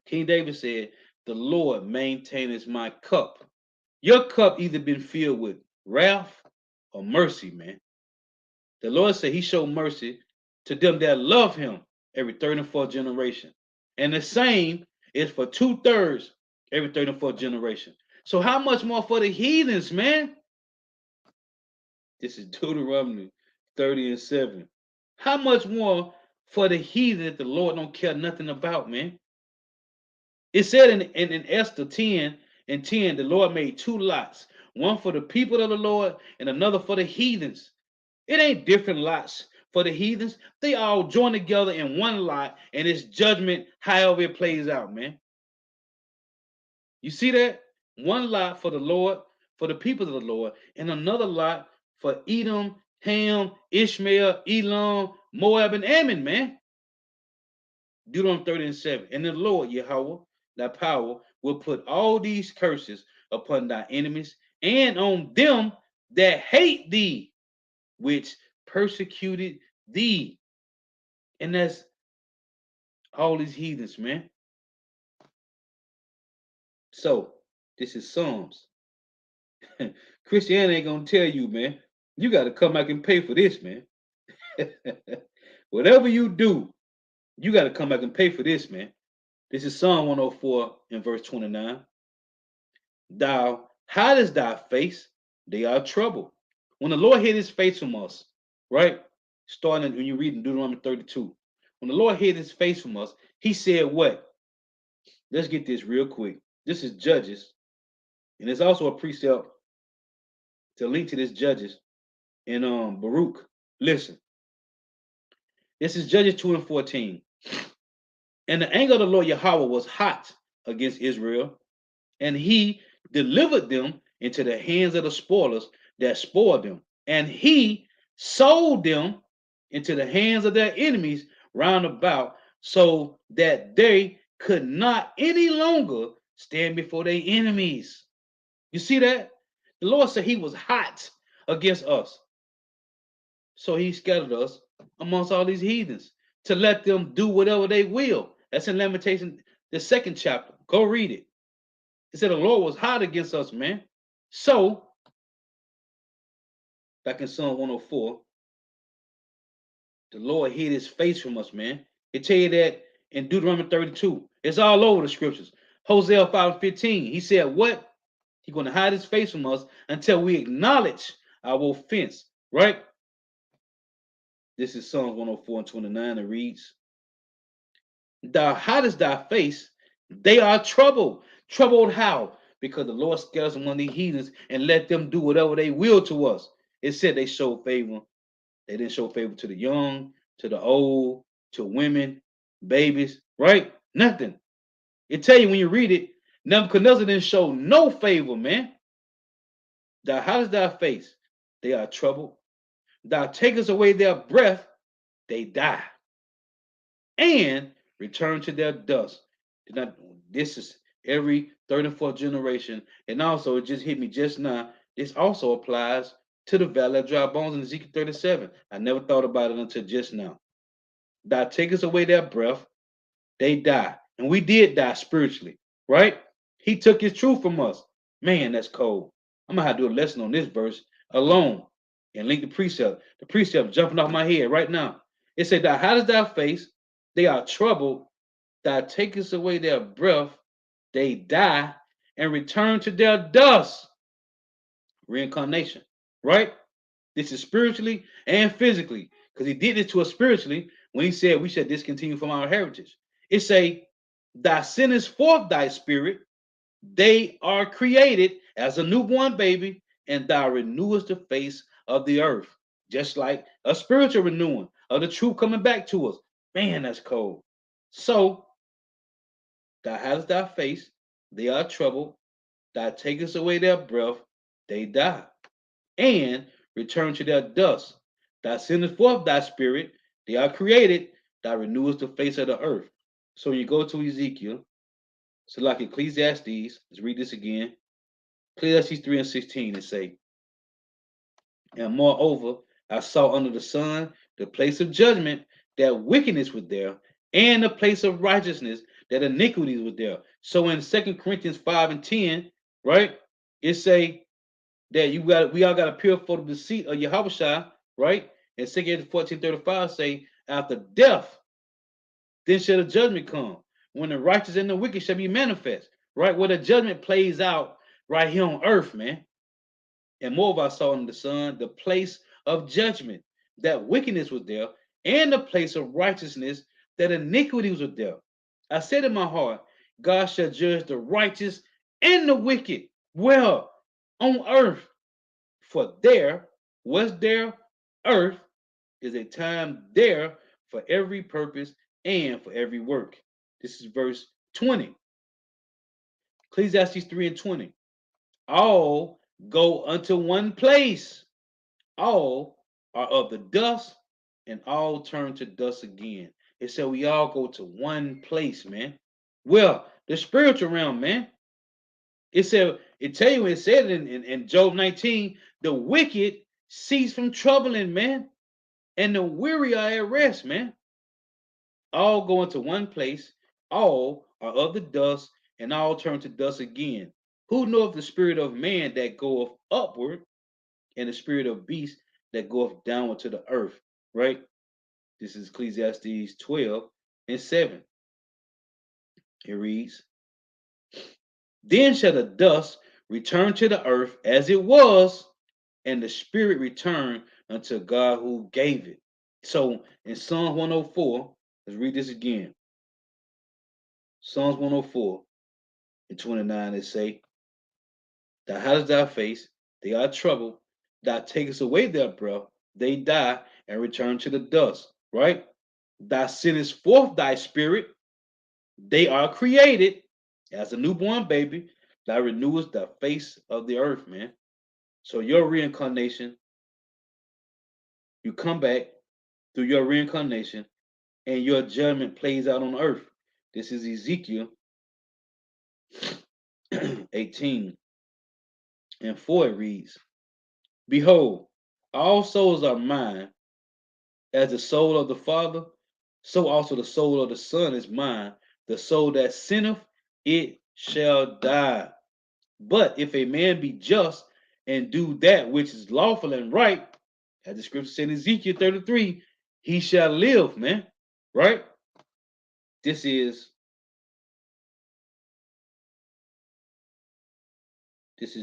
King David said, the Lord maintaineth my cup. Your cup either been filled with wrath or mercy, man. The Lord said he showed mercy to them that love him every third and fourth generation. And the same is for 2/3 every third and fourth generation. So how much more for the heathens, man? This is Deuteronomy 30:7. How much more for the heathen that the Lord don't care nothing about, man? It said in Esther 10:10, the Lord made two lots, one for the people of the Lord and another for the heathens. It ain't different lots for the heathens. They all join together in one lot, and it's judgment however it plays out, man. You see that? One lot for the Lord, for the people of the Lord, and another lot for Edom, Ham, Ishmael, Elam, Moab, and Ammon, man. Deuteronomy 30:7. And the Lord, Yahweh, thy power, will put all these curses upon thy enemies and on them that hate thee, which persecuted thee. And that's all these heathens, man. So, this is Psalms. Christianity ain't gonna tell you, man. You got to come back and pay for this, man. Whatever you do, you got to come back and pay for this, man. This is Psalm 104 and verse 29. Thou hidest thy face, they are troubled. When the Lord hid his face from us, right? Starting when you read in Deuteronomy 32. When the Lord hid his face from us, he said what? Let's get this real quick. This is Judges. And there's also a precept to link to this Judges in Baruch. Listen. This is Judges 2:14. And the anger of the Lord Yahweh was hot against Israel, and he delivered them into the hands of the spoilers that spoiled them. And he sold them into the hands of their enemies round about, so that they could not any longer stand before their enemies. You see that? The Lord said he was hot against us. So he scattered us amongst all these heathens to let them do whatever they will. That's in Lamentation, the 2nd chapter. Go read it. It said the Lord was hot against us, man. So, back in Psalm 104, the Lord hid his face from us, man. It tell you that in Deuteronomy 32. It's all over the scriptures. Hosea 5:15. He said, what? He's going to hide his face from us until we acknowledge our offense, right? This is Psalms 104 and 29. It reads, thou hidest thy face, they are troubled. Troubled how? Because the Lord scatters among the heathens and let them do whatever they will to us. It said they showed favor. They didn't show favor to the young, to the old, to women, babies, right? Nothing. It tell you when you read it, Nebuchadnezzar didn't show no favor, man. Thou hidest thy face, they are troubled. Thou takest away their breath, they die. And return to their dust. This is every third and fourth generation. And also, it just hit me just now. This also applies to the valley of dry bones in Ezekiel 37. I never thought about it until just now. Thou takest away their breath, they die. And we did die spiritually, right? He took his truth from us. Man, that's cold. I'm going to have to do a lesson on this verse alone and link the precept. The precept jumping off my head right now. It said, thou hidest thy face, they are troubled. Thou takest away their breath, they die, and return to their dust. Reincarnation, right? This is spiritually and physically, because he did this to us spiritually when he said we should discontinue from our heritage. It say, thou sendest forth thy spirit, they are created as a newborn baby, and thou renewest the face of the earth. Just like a spiritual renewing of the truth coming back to us. Man, that's cold. So, thou hidest thy face, they are troubled. Thou takest away their breath, they die. And return to their dust. Thou sendest forth thy spirit, they are created. Thou renewest the face of the earth. So you go to Ezekiel. So like Ecclesiastes, let's read this again. Ecclesiastes 3:16, it say, and moreover, I saw under the sun the place of judgment, that wickedness was there, and the place of righteousness, that iniquities was there. So in 2 Corinthians 5:10, right, it say that we all got to purify the deceit of Yahushua, right? And 2 Corinthians 14:35 say, after death, then shall the judgment come, when the righteous and the wicked shall be manifest, right? Where the judgment plays out right here on earth, man. And moreover, I saw in the sun the place of judgment, that wickedness was there, and the place of righteousness, that iniquities were there. I said in my heart, God shall judge the righteous and the wicked. Well, on earth, for there was there earth is a time there for every purpose and for every work. This is verse 20. Ecclesiastes 3 and 20. All go unto one place. All are of the dust, and all turn to dust again. It said we all go to one place, man. Well, the spiritual realm, man. It said, it said in Job 19, the wicked cease from troubling, man, and the weary are at rest, man. All go into one place, all are of the dust, and all turn to dust again. Who knoweth the spirit of man that goeth upward, and the spirit of beast that goeth downward to the earth? Right? This is Ecclesiastes 12 and 7. It reads, then shall the dust return to the earth as it was, and the spirit return unto God who gave it. So in Psalms 104, let's read this again. Psalms 104 and 29, it say, thou hidest thy face, they are troubled, thou takest away their breath, they die and return to the dust, right? Thou sendest forth thy spirit, they are created as a newborn baby, thou renewest the face of the earth, man. So your reincarnation, you come back through your reincarnation, and your judgment plays out on earth. This is Ezekiel 18 and 4. It reads, behold, all souls are mine, as the soul of the Father, so also the soul of the Son is mine. The soul that sinneth, it shall die. But if a man be just and do that which is lawful and right, as the scripture said in Ezekiel 33, he shall live, man. Right? This is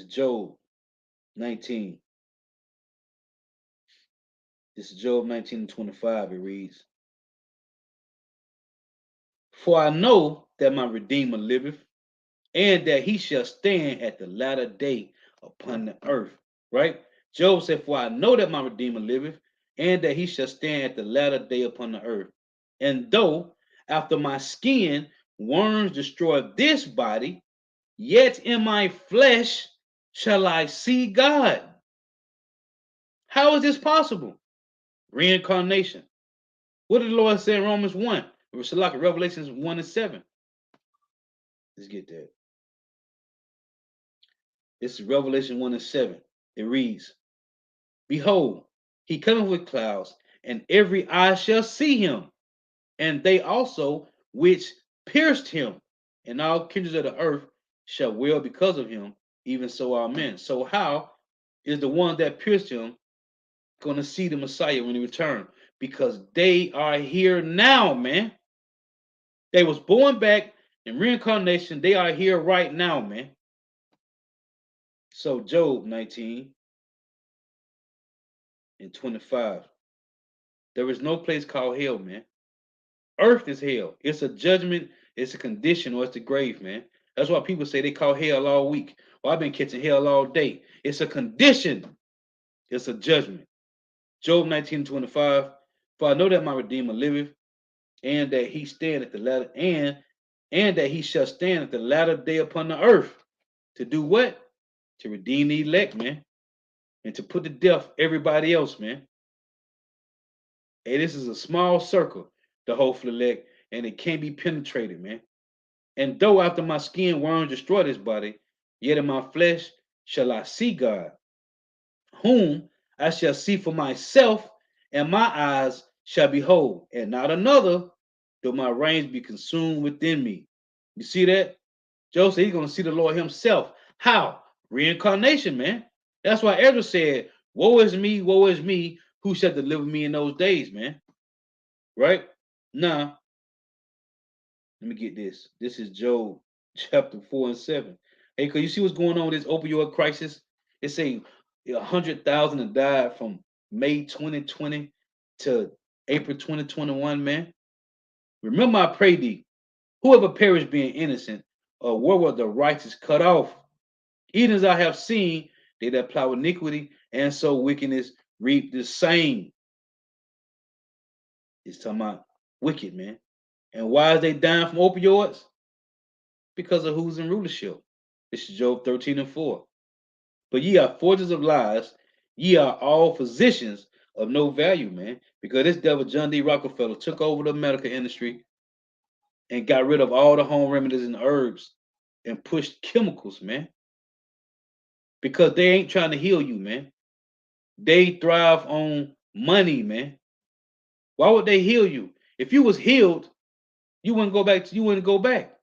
Job 19. This is Job 19 and 25. It reads, for I know that my Redeemer liveth, and that he shall stand at the latter day upon the earth. Right? Job said, for I know that my Redeemer liveth, and that he shall stand at the latter day upon the earth. And though after my skin worms destroy this body, yet in my flesh shall I see God. How is this possible? Reincarnation. What did the Lord say in Romans 1? Or Revelations 1 and 7. Let's get that. This is Revelation 1 and 7. It reads, behold, he cometh with clouds, and every eye shall see him, and they also which pierced him, and all kindreds of the earth shall wail because of him, even so amen. So how is the one that pierced him going to see the Messiah when he returns? Because they are here now, man. They was born back in reincarnation. They are here right now, man. So Job 19 and 25. There is no place called hell, man. Earth is hell. It's a judgment, it's a condition, or it's the grave, man. That's why people say they call hell all week. Well, I've been catching hell all day. It's a condition. It's a judgment. Job 19:25. For I know that my Redeemer liveth, and that he stand at the latter, and that he shall stand at the latter day upon the earth. To do what? To redeem the elect, man. And to put to death everybody else, man. Hey, this is a small circle, the hopeful elect, and it can't be penetrated, man. And though after my skin worms destroy this body, yet in my flesh shall I see God, whom I shall see for myself, and my eyes shall behold, and not another, though my reins be consumed within me. You see that? Joseph, he's going to see the Lord himself. How? Reincarnation, man. That's why Ezra said, woe is me, who shall deliver me in those days, man? Right? Now, let me get this. This is Job chapter 4 and 7. Hey, cause you see what's going on with this opioid crisis? It's saying 100,000 have died from May 2020 to April 2021, man. Remember, I pray thee, whoever perished being innocent, or where were the righteous cut off? Even as I have seen, they that plow iniquity and sow wickedness reap the same. It's talking about wicked, man. And why is they dying from opioids? Because of who's in rulership. This is Job 13:4. But ye are forgers of lies, ye are all physicians of no value, man. Because this devil, John D. Rockefeller, took over the medical industry and got rid of all the home remedies and herbs and pushed chemicals, man. Because they ain't trying to heal you, man. They thrive on money, man. Why would they heal you? If you was healed, you wouldn't go back. You wouldn't go back.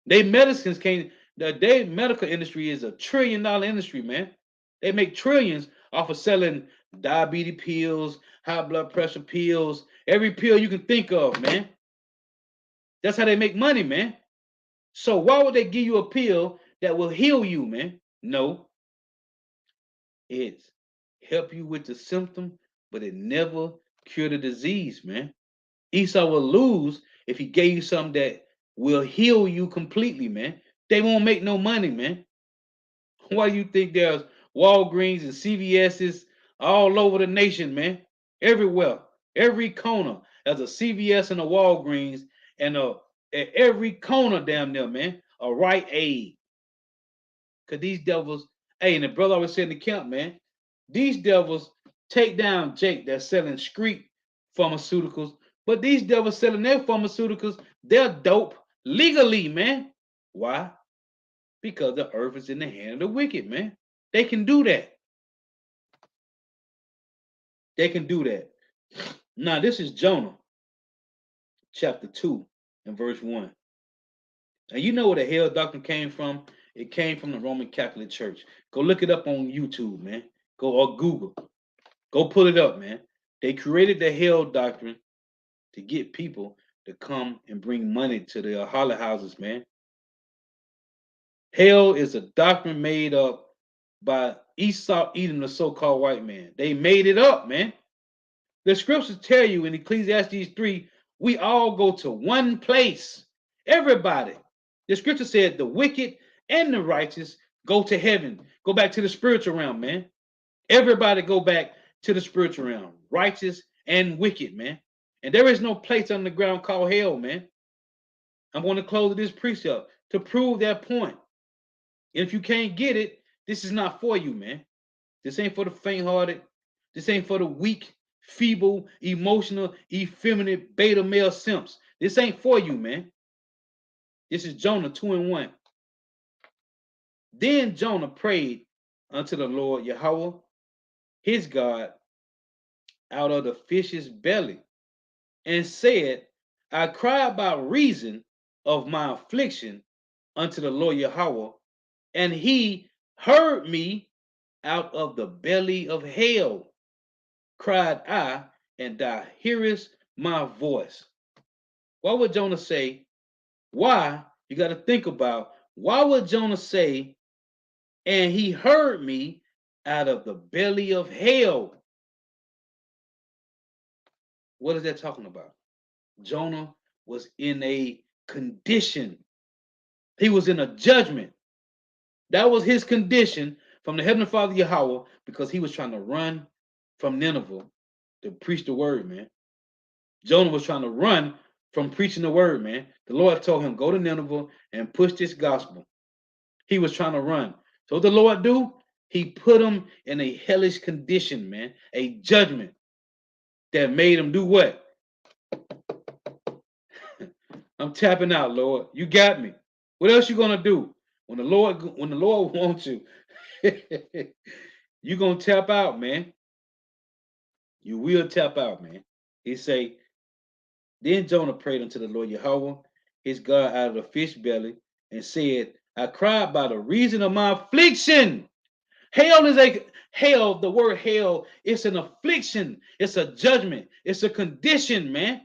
They medicines can't. Their medical industry is $1 trillion industry, man. They make trillions off of selling diabetes pills, high blood pressure pills, every pill you can think of, man. That's how they make money, man. So why would they give you a pill that will heal you, man? No. It's help you with the symptom, but it never cure the disease, man. Esau will lose if he gave you something that will heal you completely, man. They won't make no money, man. Why do you think there's Walgreens and CVS's all over the nation, man? Everywhere, every corner, there's a CVS and a Walgreens, and at every corner down there, man, a Rite Aid. Cause these devils, hey, and the brother always said in the camp, man, these devils take down Jake that's selling street pharmaceuticals, but these devils selling their pharmaceuticals, they're dope legally, man. Why? Because the earth is in the hand of the wicked, man. They can do that. They can do that. Now, this is Jonah, chapter 2 and verse 1. And you know where the hell doctrine came from? It came from the Roman Catholic Church. Go look it up on YouTube, man. Go or Google. Go pull it up, man. They created the hell doctrine to get people to come and bring money to their holiday houses, man. Hell is a doctrine made up by Esau, Edom, the so-called white man. They made it up, man. The scriptures tell you in Ecclesiastes 3, we all go to one place. Everybody. The scripture said the wicked and the righteous go to heaven. Go back to the spiritual realm, man. Everybody go back to the spiritual realm. Righteous and wicked, man. And there is no place on the ground called hell, man. I'm going to close this precept to prove that point. If you can't get it, this is not for you, man. This ain't for the faint-hearted. This ain't for the weak, feeble, emotional, effeminate, beta male simps. This ain't for you, man. This is Jonah 2 and 1. Then Jonah prayed unto the Lord Yahweh, his God, out of the fish's belly, and said, I cry by reason of my affliction unto the Lord Yahweh, and he heard me out of the belly of hell. Cried I, and thou hearest my voice. Why would Jonah say, why? You got to think about, why would Jonah say, and he heard me out of the belly of hell? What is that talking about? Jonah was in a condition. He was in a judgment. That was his condition from the Heavenly Father Yahweh, because he was trying to run from Nineveh to preach the word, man. Jonah was trying to run from preaching the word, man. The Lord told him, go to Nineveh and push this gospel. He was trying to run. So what the Lord do? He put him in a hellish condition, man. A judgment that made him do what? I'm tapping out, Lord. You got me. What else you gonna do? When the Lord wants you, you're gonna tap out, man. You will tap out, man. He say, then Jonah prayed unto the Lord Yahweh, his God, out of the fish belly, and said, I cried by the reason of my affliction. Hell is the word hell, it's an affliction, it's a judgment, it's a condition, man,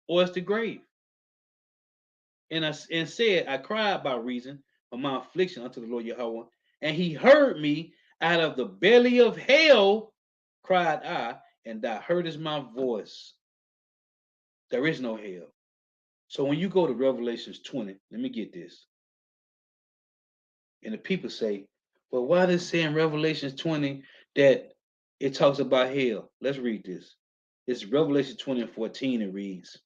or it's the grave. And said, I cried by reason of my affliction unto the Lord Yahweh, and he heard me out of the belly of hell, cried I, and thou heardest my voice. There is no hell. So when you go to Revelations 20, let me get this. And the people say, well, why does it say in Revelations 20 that it talks about hell? Let's read this. It's Revelation 20 and 14. It reads,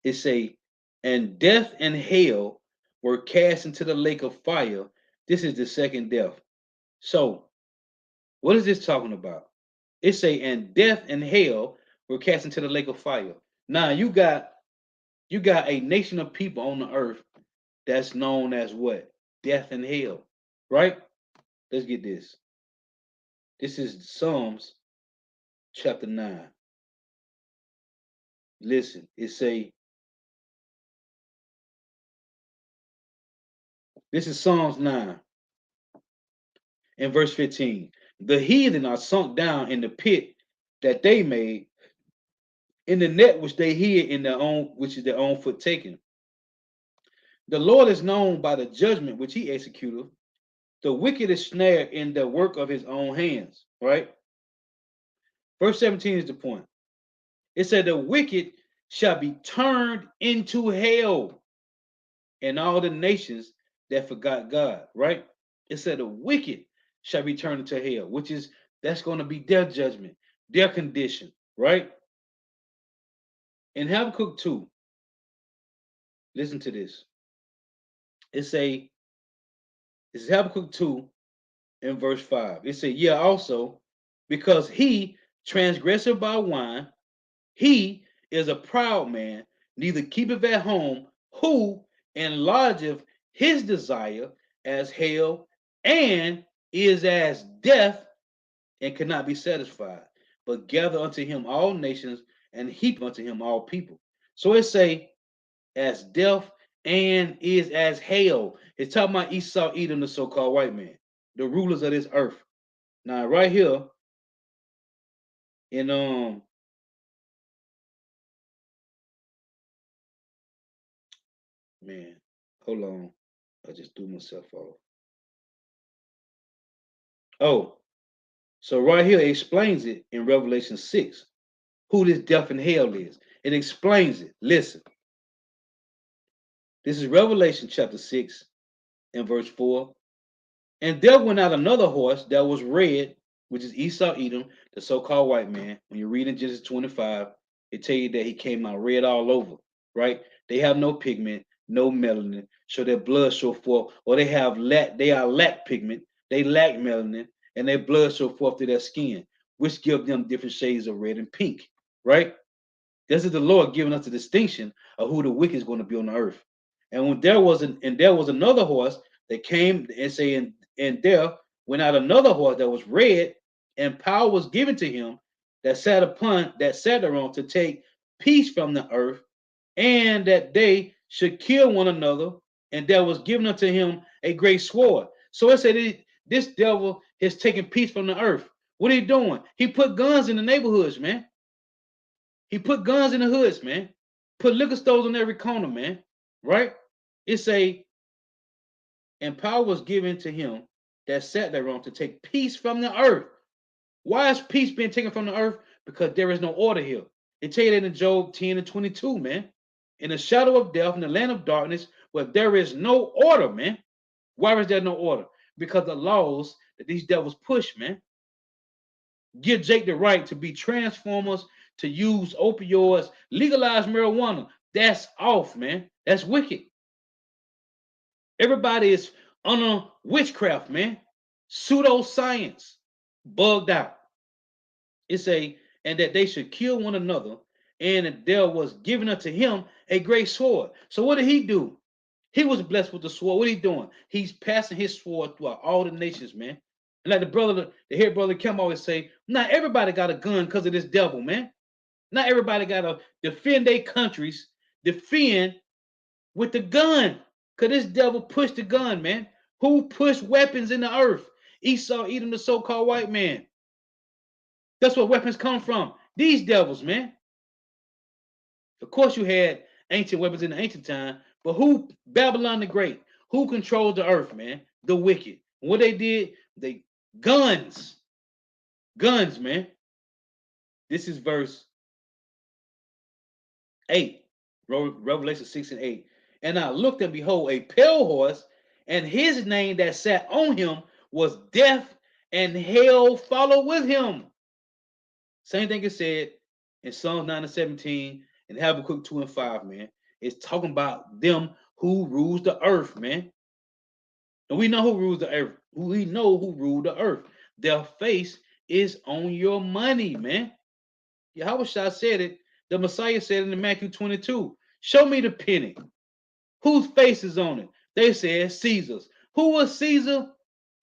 it say, and death and hell were cast into the lake of fire. This is the second death. So what is this talking about? It say, and death and hell were cast into the lake of fire. Now you got a nation of people on the earth that's known as what? Death and hell, right? Let's get this. This is Psalms chapter 9. Listen, it say, this is Psalms 9 and verse 15. The heathen are sunk down in the pit that they made, in the net which they hid in their own, which is their own foot taken. The Lord is known by the judgment which he executeth. The wicked is snared in the work of his own hands, right? Verse 17 is the point. It said, the wicked shall be turned into hell, and all the nations that forgot God, right? It said the wicked shall be turned into hell, which is, that's going to be their judgment, their condition, right? In Habakkuk 2, listen to this. It's Habakkuk 2 in verse 5. It say, yeah, also, because he transgresseth by wine, he is a proud man, neither keepeth at home, who enlargeth his desire as hell, and is as death, and cannot be satisfied, but gather unto him all nations, and heap unto him all people. So it say, as death, and is as hell. It's talking about Esau, Edom, the so-called white man, the rulers of this earth. Now, right here, in man, hold on. I just threw myself off. Oh, so right here it explains it in Revelation 6, who this death and hell is. It explains it. Listen. This is Revelation chapter 6 and verse 4. And there went out another horse that was red, which is Esau, Edom, the so-called white man. When you read in Genesis 25, it tell you that he came out red all over, right? They have no pigment, no melanin, so their blood show forth, or they lack pigment, they lack melanin, and their blood show forth to their skin, which give them different shades of red and pink, right? This is the Lord giving us the distinction of who the wicked is going to be on the earth. And when there was another horse that came and saying, and there went out another horse that was red, and power was given to him that sat thereon to take peace from the earth, and that they should kill one another, and there was given unto him a great sword. So it said this devil is taking peace from the earth. What are you doing? He put guns in the neighborhoods, man. He put guns in the hoods, man. Put liquor stores on every corner, man. Right? It say, and power was given to him that sat thereon to take peace from the earth. Why is peace being taken from the earth? Because there is no order here. It tell you that in Job 10 and 22, man. In the shadow of death, in the land of darkness, where there is no order, man. Why is there no order? Because the laws that these devils push, man, give Jake the right to be transformers, to use opioids, legalize marijuana. That's off, man. That's wicked. Everybody is under witchcraft, man. Pseudoscience. Bugged out. It say, and that they should kill one another, and that there was given unto him a great sword. So what did he do? He was blessed with the sword. What are he doing? He's passing his sword throughout all the nations, man. And like the head brother Kim always say, not everybody got a gun because of this devil, man. Not everybody got to defend their countries, defend with the gun. Because this devil pushed the gun, man. Who pushed weapons in the earth? Esau, Edom, the so-called white man. That's where weapons come from. These devils, man. Of course, you had ancient weapons in the ancient time, but who? Babylon the Great. who controls the earth, man? The wicked. What they did, they guns, man. This is verse 8, Revelation 6 and 8. And I looked, and behold, a pale horse, and his name that sat on him was Death, and hell followed with him. Same thing is said in Psalms 9 and 17 and Habakkuk 2 and 5, man. It's talking about them who rules the earth, man. And we know who rules the earth. We know who rule the earth. Their face is on your money, man. Yahweh Shah said it. The Messiah said it in Matthew 22. Show me the penny. Whose face is on it? They said Caesar's. Who was Caesar?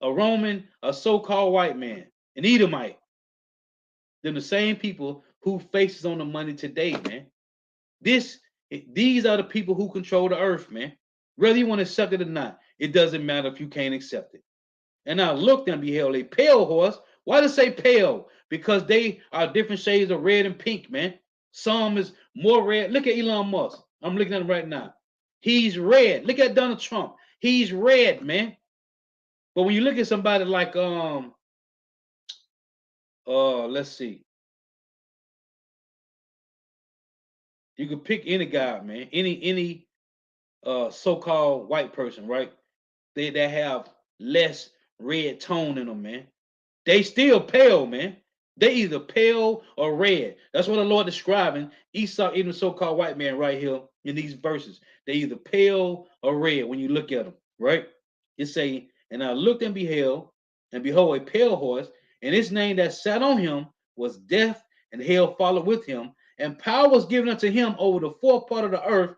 A Roman, a so-called white man, an Edomite. They're the same people who faces on the money today, man. These are the people who control the earth, man. Whether you want to accept it or not, it doesn't matter if you can't accept it. And I looked and beheld a pale horse. Why does it say pale? Because they are different shades of red and pink, man. Some is more red. Look at Elon Musk. I'm looking at him right now. He's red. Look at Donald Trump. He's red, man. But when you look at somebody like let's see. You could pick any guy, man. Any so-called white person, right? They that have less red tone in them, man. They still pale, man. They either pale or red. That's what the Lord describing Esau, even the so-called white man right here in these verses. They either pale or red when you look at them, right? It say, and I looked and beheld, and behold, a pale horse, and his name that sat on him was Death, and hell followed with him, and power was given unto him over the fourth part of the earth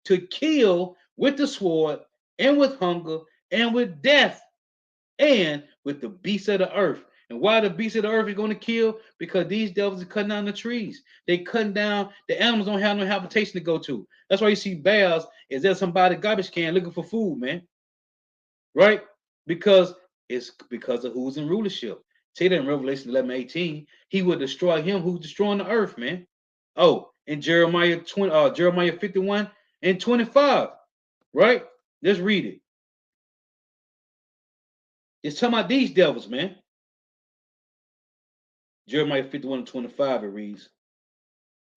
to kill with the sword, and with hunger, and with death, and with the beasts of the earth. And why the beasts of the earth is going to kill? Because these devils are cutting down the trees. They cutting down, the animals don't have no habitation to go to. That's why you see bears is there somebody garbage can looking for food, man. Right? Because it's because of who's in rulership. Say that in Revelation 11:18, he will destroy him who's destroying the earth, man. Oh, in Jeremiah 51 and 25, right? Let's read it. It's talking about these devils, man. Jeremiah 51 and 25, it reads,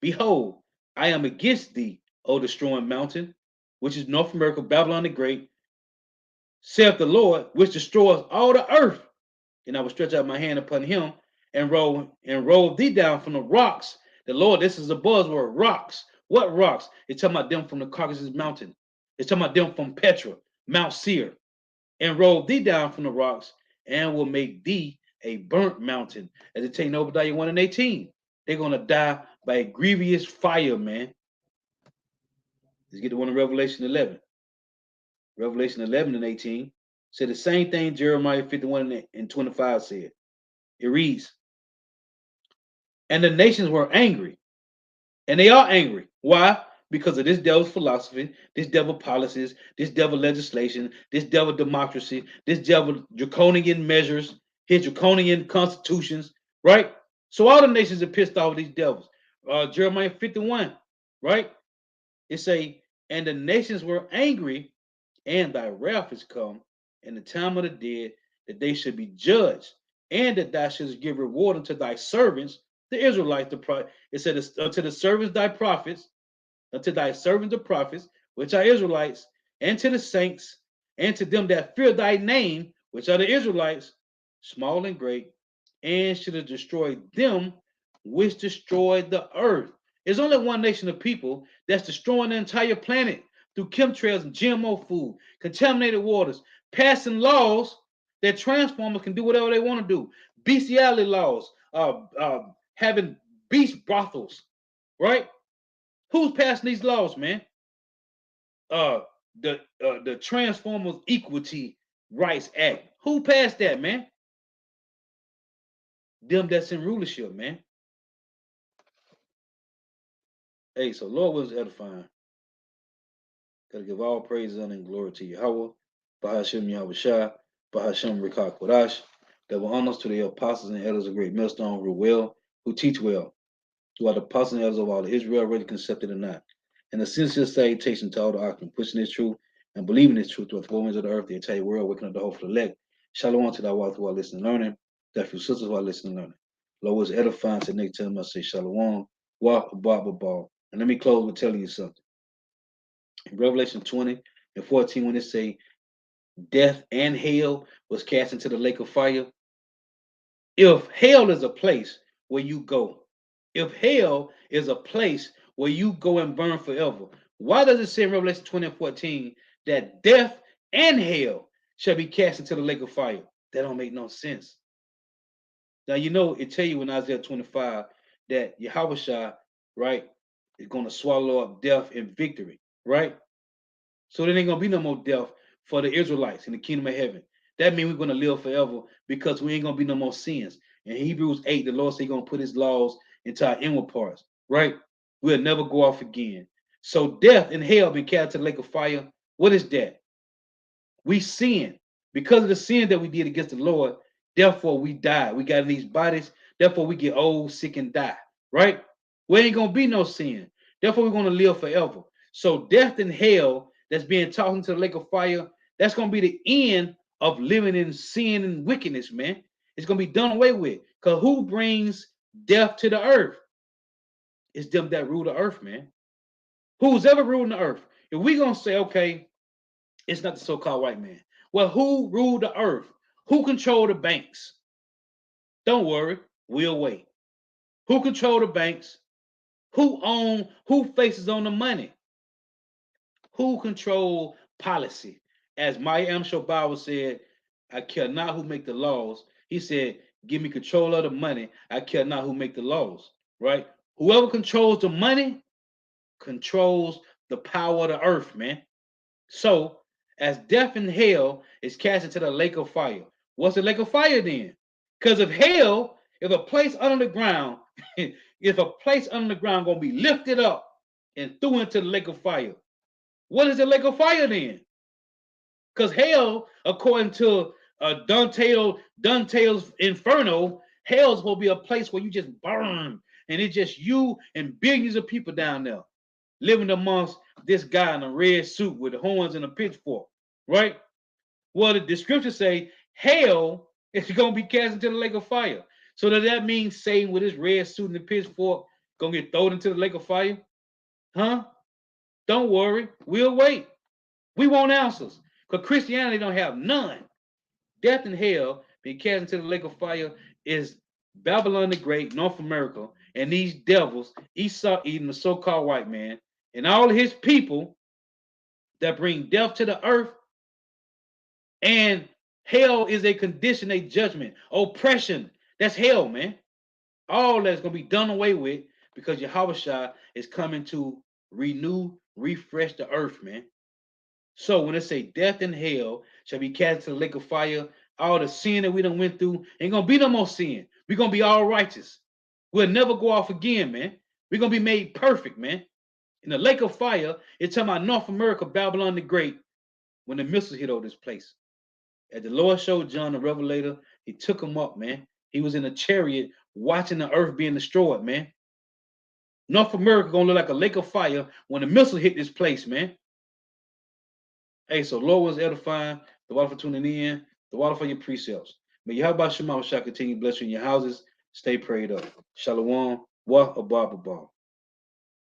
behold, I am against thee, O destroying mountain, which is North America, Babylon the Great, saith the Lord, which destroys all the earth. And I will stretch out my hand upon him and roll thee down from the rocks. The Lord, this is a buzzword, rocks. What rocks? It's talking about them from the Caucasus Mountain. It's talking about them from Petra, Mount Seir, and roll thee down from the rocks, and will make thee a burnt mountain. As it takes Obadiah 1 and 18. They're going to die by a grievous fire, man. Let's get to one in Revelation 11. Revelation 11 and 18 said the same thing Jeremiah 51 and 25 said. It reads, and the nations were angry, and they are angry. Why? Because of this devil's philosophy, this devil policies, this devil legislation, this devil democracy, this devil draconian measures, his draconian constitutions, right? So all the nations are pissed off with these devils. Jeremiah 51, right? It say, and the nations were angry, and thy wrath is come, and the time of the dead, that they should be judged, and that thou shouldst give reward unto thy servants, the Israelites. It said, unto the servants thy prophets, unto thy servants the prophets, which are Israelites, and to the saints, and to them that fear thy name, which are the Israelites, small and great, and should have destroyed them which destroyed the earth. There's only one nation of people that's destroying the entire planet through chemtrails and GMO food, contaminated waters, passing laws that transformers can do whatever they want to do. Bestiality laws, having beast brothels, right? Who's passing these laws, man? The Transformers Equality Rights Act. Who passed that, man? Them that's in rulership, man. Hey, so Lord was edifying. Gotta give all praise, honor, and glory to Yahweh, Bahashem Yahweh Shai, Bahashem Rikah Kodash, that will honor us to the apostles and elders of great millstone who teach well, who are the apostles and elders of all Israel, already concepted or not. And a sincere salutation to all the occupants pushing this truth and believe in this truth through the four winds of the earth, the entire world, waking up the hope for the elect. Shalom to thy wife who are listening and learning. That your sisters who are listening and learning. Lord was edifying to Nick tell him I say Shalom, walk a ball. And let me close with telling you something. In Revelation 20 and 14, when it say death and hell was cast into the lake of fire. If hell is a place where you go, if hell is a place where you go and burn forever, why does it say in Revelation 20 and 14 that death and hell shall be cast into the lake of fire? That don't make no sense. Now, you know, it tell you in Isaiah 25 that Yahushua, right, is going to swallow up death and victory, right? So there ain't going to be no more death for the Israelites in the kingdom of heaven. That means we're going to live forever because we ain't going to be no more sins. In Hebrews 8, the Lord said he's going to put his laws into our inward parts, right? We'll never go off again. So death and hell been cast to the lake of fire. What is that? We sin. Because of the sin that we did against the Lord, therefore we die. We got in these bodies. Therefore we get old, sick, and die, right? We ain't going to be no sin. Therefore we're going to live forever. So death and hell that's being tossed into the lake of fire, that's going to be the end of living in sin and wickedness, man. It's going to be done away with. Because who brings death to the earth? It's them that rule the earth, man. Who's ever ruling the earth? If we're going to say, okay, it's not the so-called white man. Well, who ruled the earth? Who controlled the banks? Don't worry, we'll wait. Who controlled the banks? Who faces on the money? Who control policy? As Maya Angelou said, I care not who make the laws. He said, give me control of the money. I care not who make the laws, right? Whoever controls the money controls the power of the earth, man. So, as death and hell is cast into the lake of fire, what's the lake of fire then? Because if hell, if a place under the ground, if a place under the ground gonna be lifted up and threw into the lake of fire, what is the lake of fire then? Because hell, according to Dante's Inferno, hell is supposed to be a place where you just burn, and it's just you and billions of people down there living amongst this guy in a red suit with the horns and a pitchfork, right? Well, the scriptures say hell is going to be cast into the lake of fire. So does that mean Satan with his red suit and the pitchfork going to get thrown into the lake of fire? Huh? Don't worry, we'll wait. We want answers because Christianity don't have none. Death and hell being cast into the lake of fire is Babylon the Great, North America, and these devils, Esau Edom, the so-called white man, and all of his people that bring death to the earth. And hell is a condition, a judgment, oppression. That's hell, man. All that's going to be done away with because Yahushua is coming to renew, refresh the earth, man. So when it say death and hell shall be cast to the lake of fire, all the sin that we done went through, ain't going to be no more sin. We're going to be all righteous. We'll never go off again, man. We're going to be made perfect, man. In the lake of fire, it's talking about North America, Babylon the Great, when the missiles hit over this place. As the Lord showed John the Revelator, he took him up, man. He was in a chariot watching the earth being destroyed, man. North America going to look like a lake of fire when the missile hit this place, man. Hey, so Lord was edifying. The water for tuning in. The water for your precepts. May Yahweh Shema shall continue to bless you in your houses. Stay prayed up. Shalom. Wa abba.